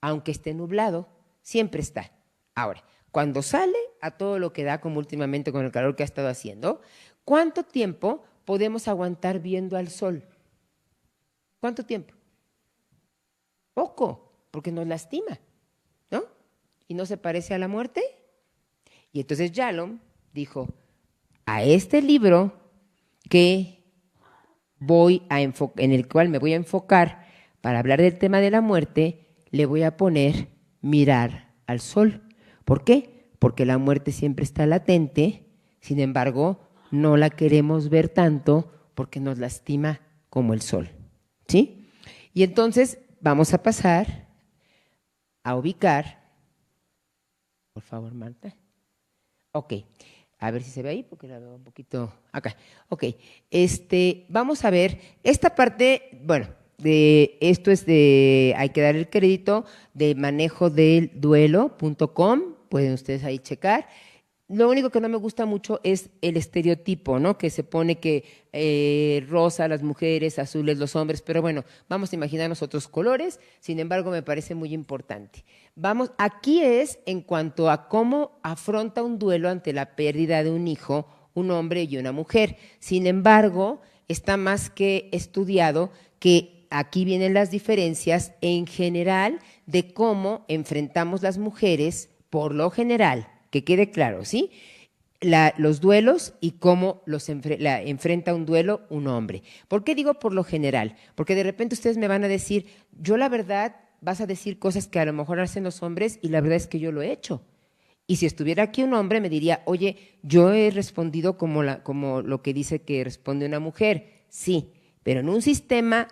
A: Aunque esté nublado, siempre está. Ahora, cuando sale a todo lo que da, como últimamente con el calor que ha estado haciendo, ¿cuánto tiempo podemos aguantar viendo al sol? ¿Cuánto tiempo? Poco, porque nos lastima, ¿no? ¿Y no se parece a la muerte? Y entonces Yalom dijo, a este libro que en el cual me voy a enfocar para hablar del tema de la muerte, le voy a poner mirar al sol. ¿Por qué? Porque la muerte siempre está latente, sin embargo, no la queremos ver tanto porque nos lastima como el sol, ¿sí? Y entonces vamos a pasar a ubicar, por favor, Marta. Ok, a ver si se ve ahí, porque la veo un poquito acá. Ok, vamos a ver, esta parte, bueno, esto es hay que dar el crédito de manejodelduelo.com, pueden ustedes ahí checar. Lo único que no me gusta mucho es el estereotipo, ¿no? Que se pone que rosa las mujeres, azules los hombres, pero bueno, vamos a imaginarnos otros colores, sin embargo me parece muy importante. Vamos, aquí es en cuanto a cómo afronta un duelo ante la pérdida de un hijo, un hombre y una mujer. Sin embargo, está más que estudiado que aquí vienen las diferencias en general de cómo enfrentamos las mujeres, por lo general, que quede claro, ¿sí? Los duelos y cómo enfrenta un duelo un hombre. ¿Por qué digo por lo general? Porque de repente ustedes me van a decir, yo la verdad, vas a decir cosas que a lo mejor hacen los hombres y la verdad es que yo lo he hecho. Y si estuviera aquí un hombre me diría, oye, yo he respondido como lo que dice que responde una mujer. Sí, pero en un sistema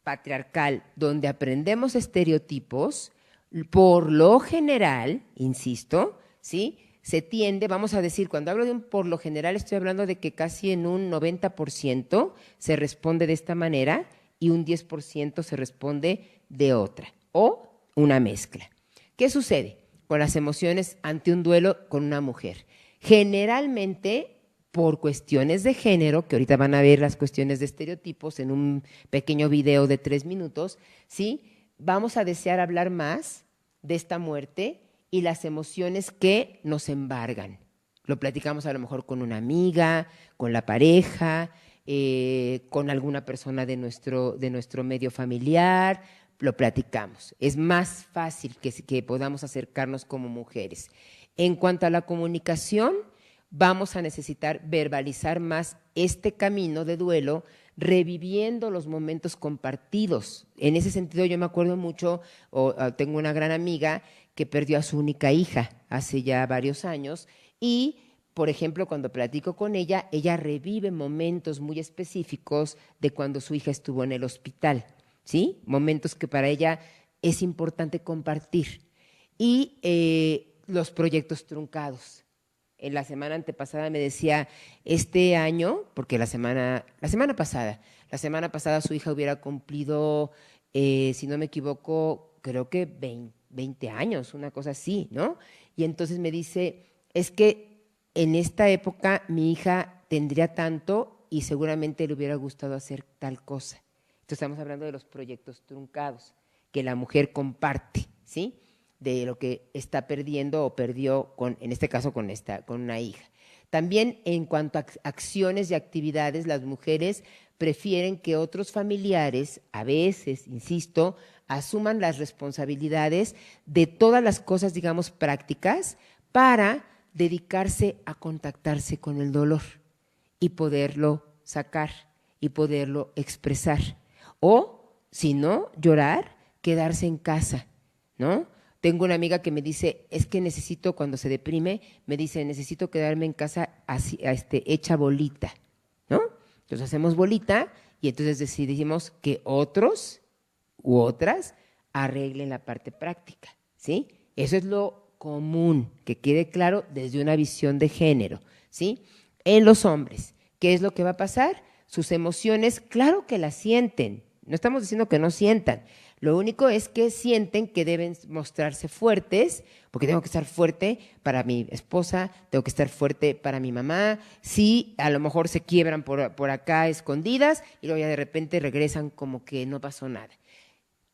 A: patriarcal donde aprendemos estereotipos, por lo general, insisto, ¿sí? Se tiende, vamos a decir, cuando hablo de un por lo general, estoy hablando de que casi en un 90% se responde de esta manera y un 10% se responde de otra, o una mezcla. ¿Qué sucede con las emociones ante un duelo con una mujer? Generalmente, por cuestiones de género, que ahorita van a ver las cuestiones de estereotipos en un pequeño video de 3 minutos, ¿sí? Vamos a desear hablar más de esta muerte y las emociones que nos embargan. Lo platicamos a lo mejor con una amiga, con la pareja, con alguna persona de nuestro medio familiar, lo platicamos. Es más fácil que podamos acercarnos como mujeres. En cuanto a la comunicación, vamos a necesitar verbalizar más este camino de duelo, reviviendo los momentos compartidos. En ese sentido yo me acuerdo mucho, tengo una gran amiga que perdió a su única hija hace ya varios años y, por ejemplo, cuando platico con ella, ella revive momentos muy específicos de cuando su hija estuvo en el hospital, ¿sí? Momentos que para ella es importante compartir. Y los proyectos truncados. En la semana antepasada me decía, este año, porque la semana pasada su hija hubiera cumplido, si no me equivoco, creo que 20 años, una cosa así, ¿no? Y entonces me dice, es que en esta época mi hija tendría tanto y seguramente le hubiera gustado hacer tal cosa. Entonces estamos hablando de los proyectos truncados, que la mujer comparte, ¿sí? de lo que está perdiendo o perdió, en este caso con una hija. También en cuanto a acciones y actividades, las mujeres prefieren que otros familiares, a veces, insisto, asuman las responsabilidades de todas las cosas, digamos, prácticas, para dedicarse a contactarse con el dolor y poderlo sacar y poderlo expresar. O, si no, llorar, quedarse en casa, ¿no? Tengo una amiga que me dice, es que necesito, cuando se deprime, me dice, necesito quedarme en casa así, hecha bolita, ¿no? Entonces hacemos bolita y entonces decidimos que otros u otras arreglen la parte práctica, ¿sí? Eso es lo común, que quede claro desde una visión de género, ¿sí? En los hombres, ¿qué es lo que va a pasar? Sus emociones, claro que las sienten, no estamos diciendo que no sientan, lo único es que sienten que deben mostrarse fuertes, porque tengo que estar fuerte para mi esposa, tengo que estar fuerte para mi mamá. Sí, a lo mejor se quiebran por acá escondidas y luego ya de repente regresan como que no pasó nada.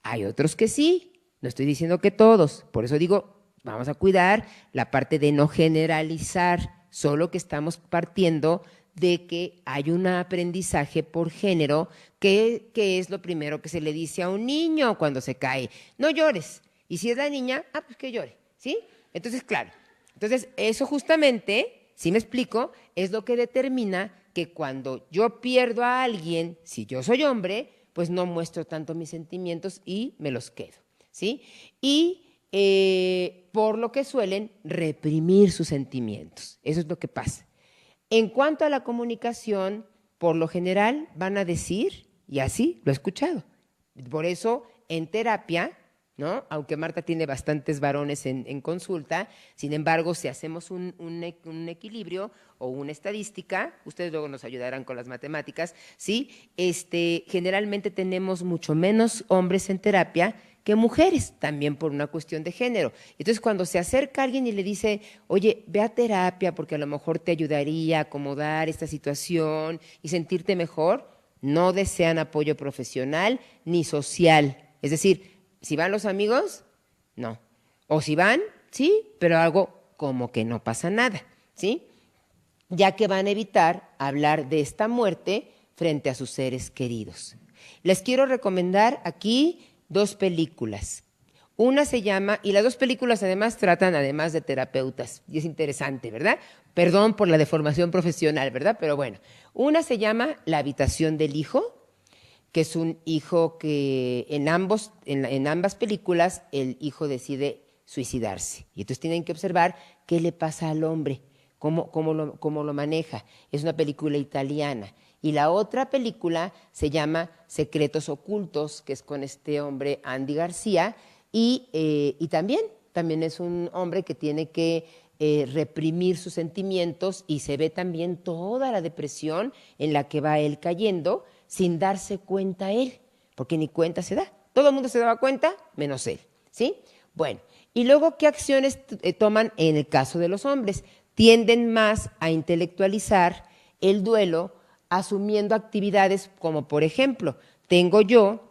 A: Hay otros que sí, no estoy diciendo que todos, por eso digo, vamos a cuidar la parte de no generalizar, solo que estamos partiendo de que hay un aprendizaje por género, que es lo primero que se le dice a un niño cuando se cae. No llores. Y si es la niña, pues que llore, ¿sí? Entonces, claro. Entonces, eso justamente, si me explico, es lo que determina que cuando yo pierdo a alguien, si yo soy hombre, pues no muestro tanto mis sentimientos y me los quedo, ¿sí? Y por lo que suelen reprimir sus sentimientos. Eso es lo que pasa. En cuanto a la comunicación, por lo general van a decir, y así lo he escuchado, por eso en terapia, ¿no? Aunque Marta tiene bastantes varones en consulta, sin embargo, si hacemos un equilibrio o una estadística, ustedes luego nos ayudarán con las matemáticas, ¿sí? Generalmente tenemos mucho menos hombres en terapia que mujeres, también por una cuestión de género. Entonces, cuando se acerca alguien y le dice, oye, ve a terapia porque a lo mejor te ayudaría a acomodar esta situación y sentirte mejor, no desean apoyo profesional ni social. Es decir, si van los amigos, no. O si van, sí, pero algo como que no pasa nada, ¿sí? Ya que van a evitar hablar de esta muerte frente a sus seres queridos. Les quiero recomendar aquí 2 películas. Una se llama, y las 2 películas además tratan además de terapeutas, y es interesante, ¿verdad? Perdón por la deformación profesional, ¿verdad? Pero bueno, una se llama La habitación del hijo, que es un hijo que en ambas películas el hijo decide suicidarse. Y entonces tienen que observar qué le pasa al hombre, cómo lo maneja. Es una película italiana. Y la otra película se llama Secretos Ocultos, que es con este hombre Andy García, y también es un hombre que tiene que reprimir sus sentimientos y se ve también toda la depresión en la que va él cayendo sin darse cuenta él, porque ni cuenta se da. Todo el mundo se daba cuenta, menos él, ¿sí? Bueno, y luego, ¿qué acciones toman en el caso de los hombres? Tienden más a intelectualizar el duelo, asumiendo actividades como, por ejemplo, tengo yo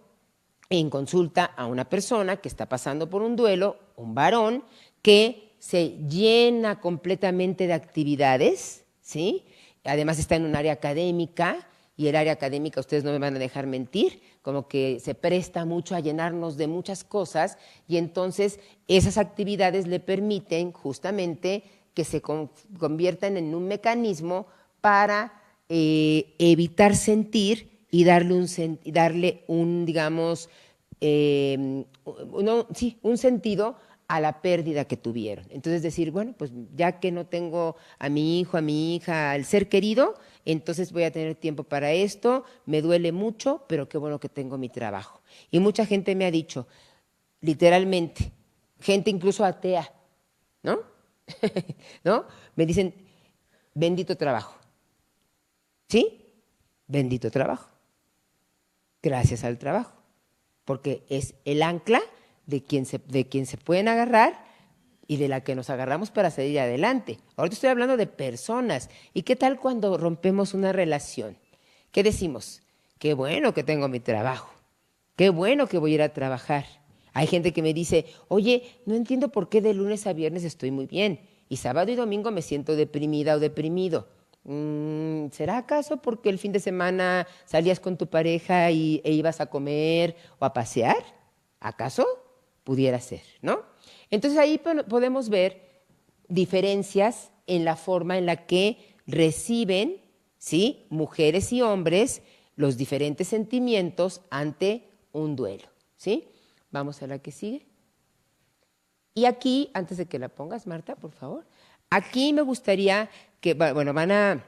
A: en consulta a una persona que está pasando por un duelo, un varón, que se llena completamente de actividades, ¿sí? Además está en un área académica, y el área académica, ustedes no me van a dejar mentir, como que se presta mucho a llenarnos de muchas cosas, y entonces esas actividades le permiten justamente que se conviertan en un mecanismo para evitar sentir y darle un, digamos, un sentido a la pérdida que tuvieron. Entonces decir, bueno, pues ya que no tengo a mi hijo, a mi hija, al ser querido, entonces voy a tener tiempo para esto, me duele mucho, pero qué bueno que tengo mi trabajo. Y mucha gente me ha dicho, literalmente, gente incluso atea, ¿no? ¿No? Me dicen, bendito trabajo. ¿Sí? Bendito trabajo. Gracias al trabajo. Porque es el ancla de quien se pueden agarrar y de la que nos agarramos para salir adelante. Ahorita estoy hablando de personas. ¿Y qué tal cuando rompemos una relación? ¿Qué decimos? Qué bueno que tengo mi trabajo. Qué bueno que voy a ir a trabajar. Hay gente que me dice, oye, no entiendo por qué de lunes a viernes estoy muy bien y sábado y domingo me siento deprimida o deprimido. ¿Será acaso porque el fin de semana salías con tu pareja e ibas a comer o a pasear? ¿Acaso? Pudiera ser, ¿no? Entonces ahí podemos ver diferencias en la forma en la que reciben, ¿sí?, mujeres y hombres los diferentes sentimientos ante un duelo, ¿sí? Vamos a la que sigue. Y aquí, antes de que la pongas, Marta, por favor, aquí me gustaría que, bueno, van a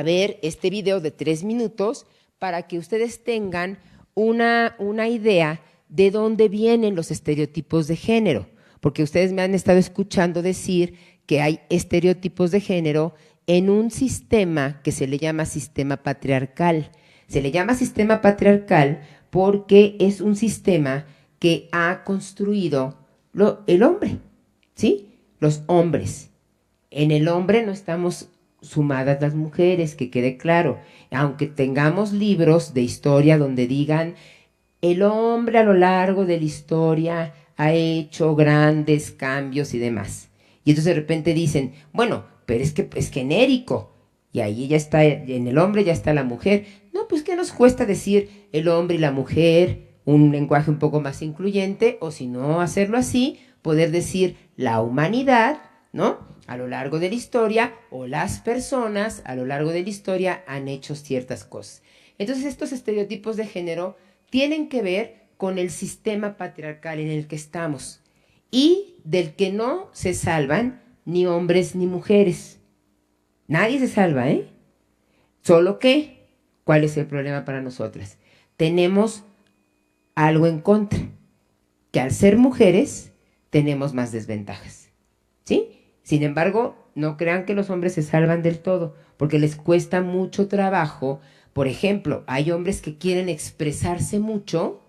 A: ver este video de 3 minutos para que ustedes tengan una idea de dónde vienen los estereotipos de género, porque ustedes me han estado escuchando decir que hay estereotipos de género en un sistema que se le llama sistema patriarcal. Se le llama sistema patriarcal porque es un sistema que ha construido el hombre, ¿sí? Los hombres. En el hombre no estamos sumadas las mujeres, que quede claro. Aunque tengamos libros de historia donde digan el hombre a lo largo de la historia ha hecho grandes cambios y demás. Y entonces de repente dicen, bueno, pero es que es genérico. Y ahí ya está, en el hombre ya está la mujer. No, pues ¿qué nos cuesta decir el hombre y la mujer? Un lenguaje un poco más incluyente, o si no hacerlo así, poder decir la humanidad, ¿no? A lo largo de la historia, o las personas a lo largo de la historia han hecho ciertas cosas. Entonces estos estereotipos de género tienen que ver con el sistema patriarcal en el que estamos y del que no se salvan ni hombres ni mujeres. Nadie se salva, ¿eh? Solo que, ¿cuál es el problema para nosotras? Tenemos algo en contra, que al ser mujeres tenemos más desventajas, ¿sí? Sin embargo, no crean que los hombres se salvan del todo, porque les cuesta mucho trabajo. Por ejemplo, hay hombres que quieren expresarse mucho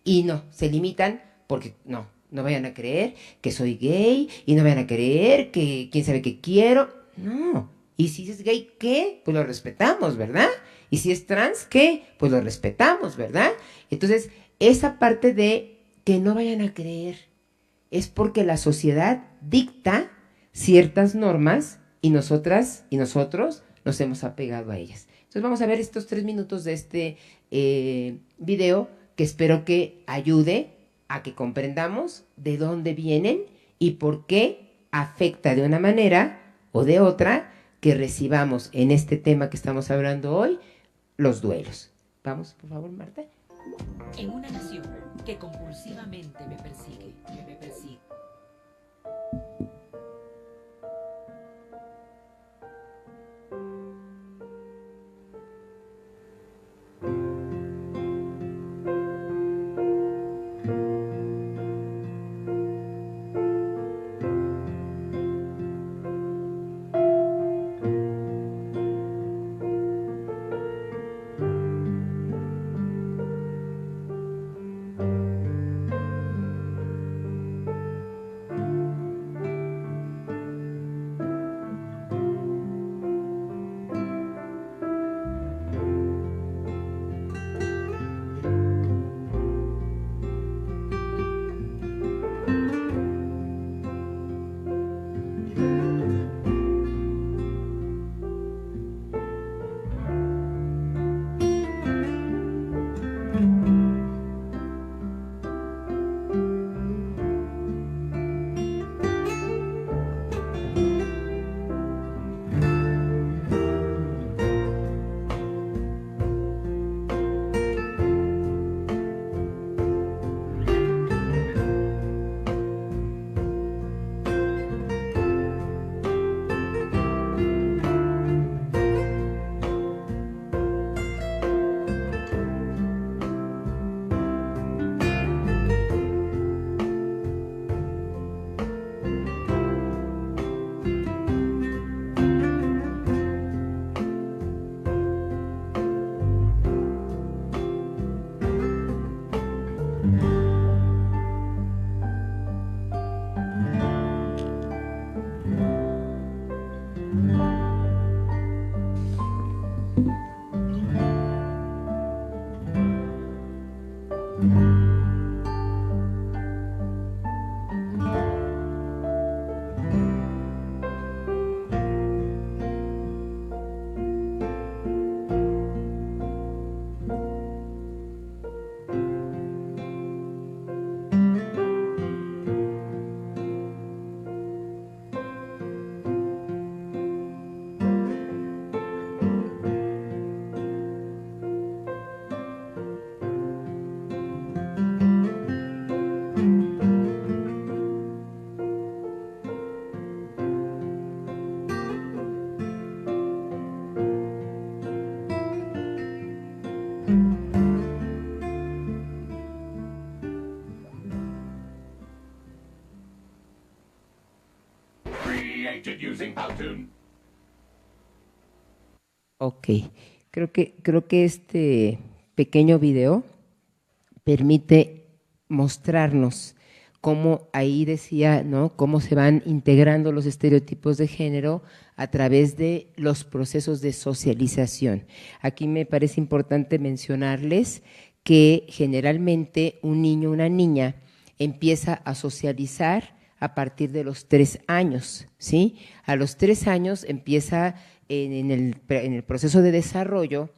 A: y no, se limitan porque no vayan a creer que soy gay y no vayan a creer que quién sabe qué quiero. No, y si es gay, ¿qué? Pues lo respetamos, ¿verdad? Y si es trans, ¿qué? Pues lo respetamos, ¿verdad? Entonces, esa parte de que no vayan a creer es porque la sociedad dicta ciertas normas y nosotras y nosotros nos hemos apegado a ellas. Entonces vamos a ver estos 3 minutos de este video que espero que ayude a que comprendamos de dónde vienen y por qué afecta de una manera o de otra que recibamos en este tema que estamos hablando hoy los duelos. Vamos, por favor, Marta.
C: En una nación que compulsivamente me persigue.
D: acquainted using Powtoon.
A: Ok, creo que este pequeño video permite mostrarnos cómo ahí decía, ¿no? Cómo se van integrando los estereotipos de género a través de los procesos de socialización. Aquí me parece importante mencionarles que generalmente un niño o una niña empieza a socializar a partir de los 3 años, ¿sí? A los 3 años empieza en el proceso de desarrollo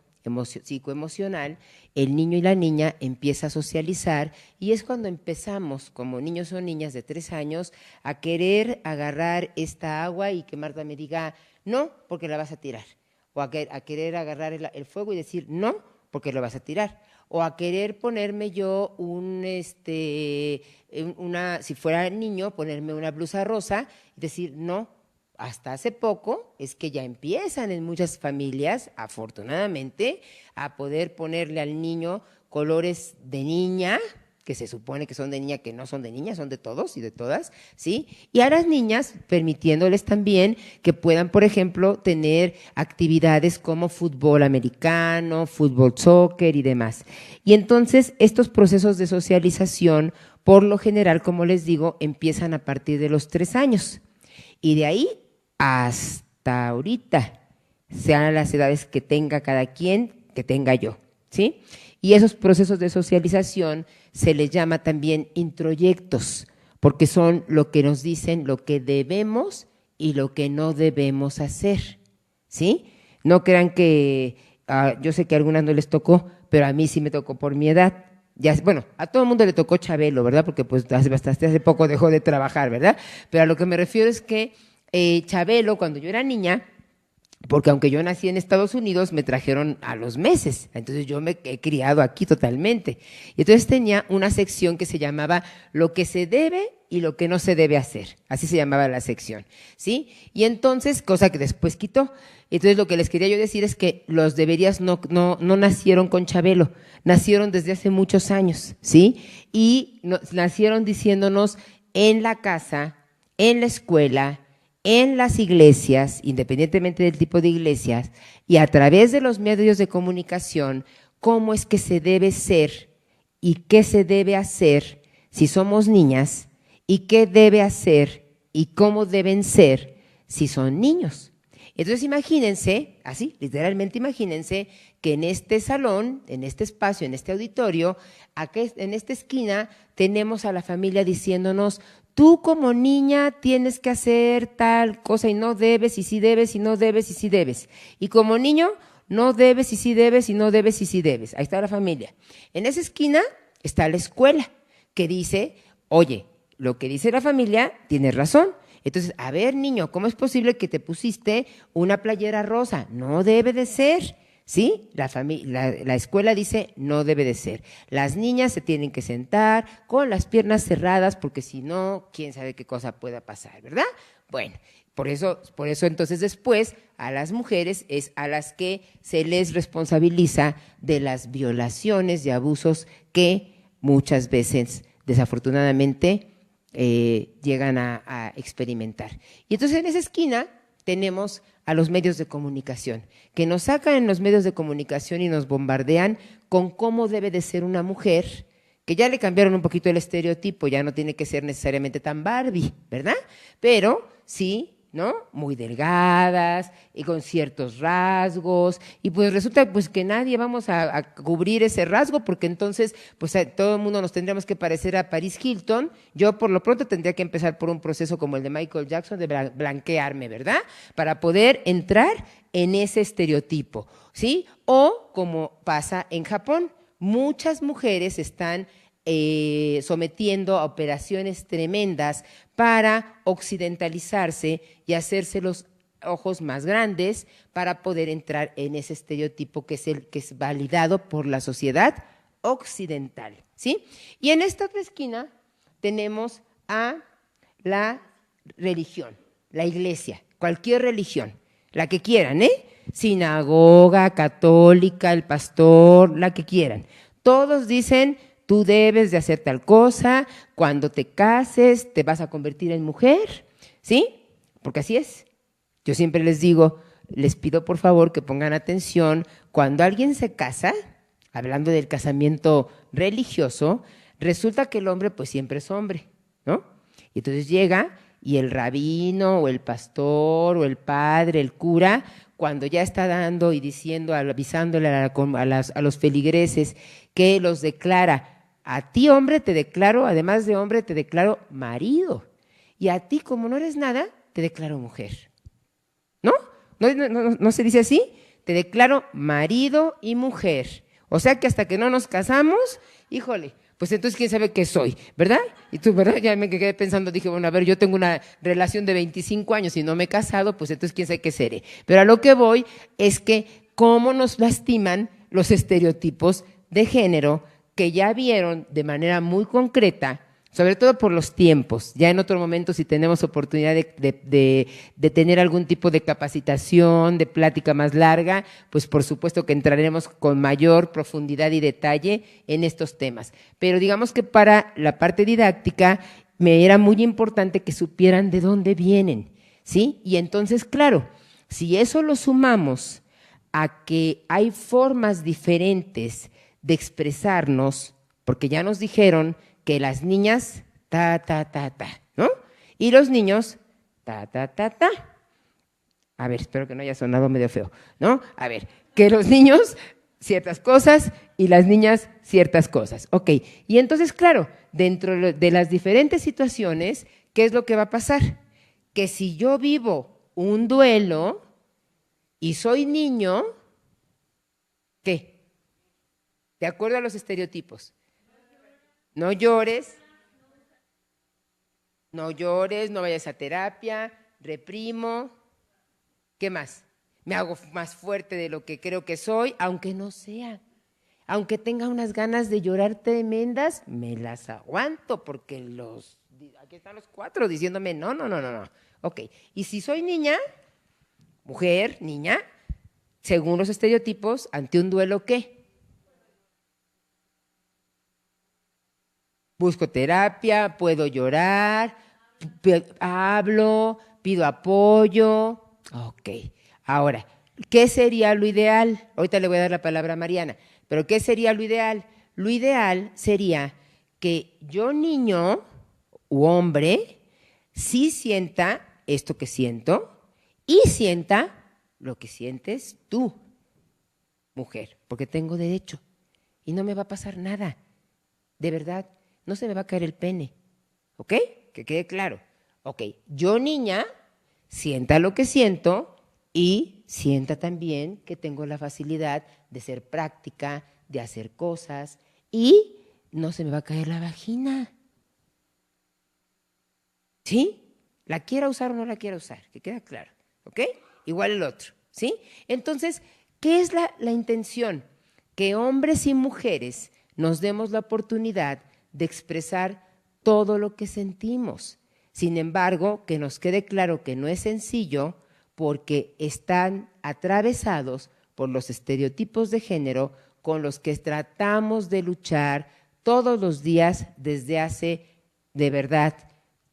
A: psicoemocional, el niño y la niña empieza a socializar y es cuando empezamos como niños o niñas de 3 años a querer agarrar esta agua y que Marta me diga no porque la vas a tirar, o a querer agarrar el fuego y decir no porque lo vas a tirar, o a querer ponerme yo si fuera niño, ponerme una blusa rosa y decir no. Hasta hace poco es que ya empiezan en muchas familias, afortunadamente, a poder ponerle al niño colores de niña, que se supone que son de niña, que no son de niña, son de todos y de todas, ¿sí? Y a las niñas permitiéndoles también que puedan, por ejemplo, tener actividades como fútbol americano, fútbol soccer y demás. Y entonces estos procesos de socialización, por lo general, como les digo, empiezan a partir de los 3 años. Y de ahí hasta ahorita, sean las edades que tenga cada quien, que tenga yo, ¿sí? Y esos procesos de socialización se les llama también introyectos, porque son lo que nos dicen lo que debemos y lo que no debemos hacer, ¿sí? No crean que, yo sé que a algunas no les tocó, pero a mí sí me tocó por mi edad. Ya, bueno, a todo el mundo le tocó Chabelo, ¿verdad? Porque pues hasta hace poco dejó de trabajar, ¿verdad? Pero a lo que me refiero es que Chabelo, cuando yo era niña, porque aunque yo nací en Estados Unidos, me trajeron a los meses, entonces yo me he criado aquí totalmente. Y entonces tenía una sección que se llamaba lo que se debe y lo que no se debe hacer, así se llamaba la sección, ¿sí? Y entonces, cosa que después quitó. Entonces lo que les quería yo decir es que los deberías no nacieron con Chabelo, nacieron desde hace muchos años, ¿sí? Y nacieron diciéndonos en la casa, en la escuela, en las iglesias, independientemente del tipo de iglesias, y a través de los medios de comunicación, cómo es que se debe ser y qué se debe hacer si somos niñas y qué debe hacer y cómo deben ser si son niños. Entonces imagínense, así, literalmente imagínense que en este salón, en este espacio, en este auditorio, aquí, en esta esquina, tenemos a la familia diciéndonos, tú como niña tienes que hacer tal cosa y no debes, y sí debes, y no debes, y sí debes. Y como niño, no debes, y sí debes, y no debes, y sí debes. Ahí está la familia. En esa esquina está la escuela, que dice, oye, lo que dice la familia tiene razón. Entonces, a ver, niño, ¿cómo es posible que te pusiste una playera rosa? No debe de ser. ¿Sí? La escuela dice no debe de ser. Las niñas se tienen que sentar con las piernas cerradas porque si no, quién sabe qué cosa pueda pasar, ¿verdad? Bueno, por eso entonces después a las mujeres es a las que se les responsabiliza de las violaciones y abusos que muchas veces, desafortunadamente, llegan a experimentar. Y entonces en esa esquina tenemos a los medios de comunicación, que nos sacan en los medios de comunicación y nos bombardean con cómo debe de ser una mujer, que ya le cambiaron un poquito el estereotipo, ya no tiene que ser necesariamente tan Barbie, ¿verdad? Pero sí, ¿no? Muy delgadas y con ciertos rasgos, y pues resulta pues que nadie vamos a cubrir ese rasgo, porque entonces pues todo el mundo nos tendríamos que parecer a Paris Hilton. Yo por lo pronto tendría que empezar por un proceso como el de Michael Jackson de blanquearme, ¿verdad? Para poder entrar en ese estereotipo, ¿sí? O como pasa en Japón, muchas mujeres están sometiendo a operaciones tremendas para occidentalizarse y hacerse los ojos más grandes para poder entrar en ese estereotipo que es el que es validado por la sociedad occidental, ¿sí? Y en esta otra esquina tenemos a la religión, la iglesia, cualquier religión, la que quieran, sinagoga, católica, el pastor, la que quieran. Todos dicen, tú debes de hacer tal cosa, cuando te cases te vas a convertir en mujer, ¿sí? porque así es. Yo siempre les digo, les pido por favor que pongan atención, cuando alguien se casa, hablando del casamiento religioso, resulta que el hombre pues siempre es hombre, ¿no? Y entonces llega y el rabino o el pastor o el padre, el cura, cuando ya está dando y diciendo, avisándole a los feligreses que los declara, a ti hombre te declaro, además de hombre te declaro marido, y a ti como no eres nada, te declaro mujer. ¿No? ¿No se dice así? Te declaro marido y mujer. O sea que hasta que no nos casamos, híjole, pues entonces quién sabe qué soy, ¿verdad? Y tú, ¿verdad? Ya me quedé pensando, dije, bueno, a ver, yo tengo una relación de 25 años y no me he casado, pues entonces quién sabe qué seré. Pero a lo que voy es que cómo nos lastiman los estereotipos de género que ya vieron de manera muy concreta, sobre todo por los tiempos. Ya en otro momento, si tenemos oportunidad de tener algún tipo de capacitación, de plática más larga, pues por supuesto que entraremos con mayor profundidad y detalle en estos temas. Pero digamos que para la parte didáctica me era muy importante que supieran de dónde vienen, ¿sí? Y entonces, claro, si eso lo sumamos a que hay formas diferentes de expresarnos, porque ya nos dijeron que las niñas, ¿no? Y los niños, A ver, espero que no haya sonado medio feo, ¿no? A ver, que los niños ciertas cosas y las niñas ciertas cosas. Ok, y entonces, claro, dentro de las diferentes situaciones, ¿qué es lo que va a pasar? Que si yo vivo un duelo y soy niño, ¿qué? De acuerdo a los estereotipos. No llores, no vayas a terapia, reprimo. ¿Qué más? Me hago más fuerte de lo que creo que soy, aunque no sea. Aunque tenga unas ganas de llorar tremendas, me las aguanto, porque aquí están los 4 diciéndome no. Ok, y si soy niña, mujer, niña, según los estereotipos, ante un duelo, ¿qué? Busco terapia, puedo llorar, hablo, pido apoyo. Ok, ahora, ¿qué sería lo ideal? Ahorita le voy a dar la palabra a Mariana, pero ¿qué sería lo ideal? Lo ideal sería que yo, niño u hombre, sí sienta esto que siento y sienta lo que sientes tú, mujer, porque tengo derecho y no me va a pasar nada, de verdad. No se me va a caer el pene, ¿ok? Que quede claro. Ok, yo niña, sienta lo que siento y sienta también que tengo la facilidad de ser práctica, de hacer cosas y no se me va a caer la vagina. ¿Sí? La quiera usar o no la quiera usar, que quede claro, ¿ok? Igual el otro, ¿sí? Entonces, ¿qué es la intención? Que hombres y mujeres nos demos la oportunidad de expresar todo lo que sentimos. Sin embargo, que nos quede claro que no es sencillo porque están atravesados por los estereotipos de género con los que tratamos de luchar todos los días desde hace, de verdad,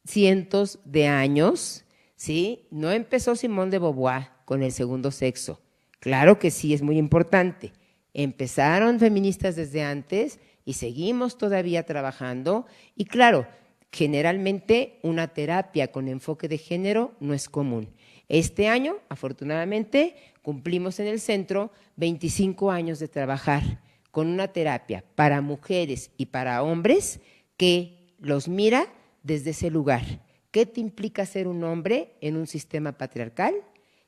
A: cientos de años, ¿sí? No empezó Simone de Beauvoir con el segundo sexo. Claro que sí, es muy importante. Empezaron feministas desde antes y seguimos todavía trabajando. Y claro, generalmente una terapia con enfoque de género no es común. Este año, afortunadamente, cumplimos en el centro 25 años de trabajar con una terapia para mujeres y para hombres que los mira desde ese lugar. ¿Qué te implica ser un hombre en un sistema patriarcal?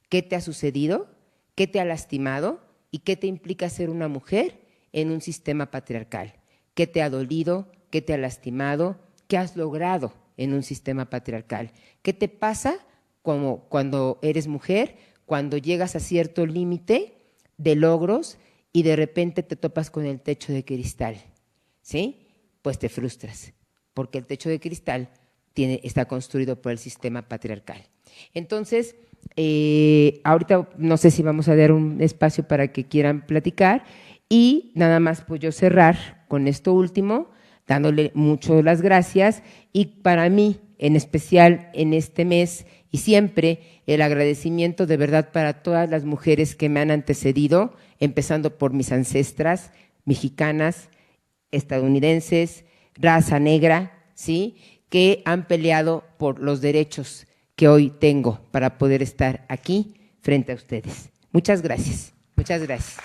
A: ¿Qué te ha sucedido? ¿Qué te ha lastimado? ¿Y qué te implica ser una mujer en un sistema patriarcal? ¿Qué te ha dolido? ¿Qué te ha lastimado? ¿Qué has logrado en un sistema patriarcal? ¿Qué te pasa cuando eres mujer, cuando llegas a cierto límite de logros y de repente te topas con el techo de cristal? ¿Sí? Pues te frustras, porque el techo de cristal está construido por el sistema patriarcal. Entonces, ahorita no sé si vamos a dar un espacio para que quieran platicar y nada más pues yo cerrar con esto último, dándole mucho las gracias y para mí en especial en este mes y siempre el agradecimiento de verdad para todas las mujeres que me han antecedido, empezando por mis ancestras mexicanas, estadounidenses, raza negra, ¿sí?, que han peleado por los derechos que hoy tengo para poder estar aquí frente a ustedes. Muchas gracias. Muchas gracias.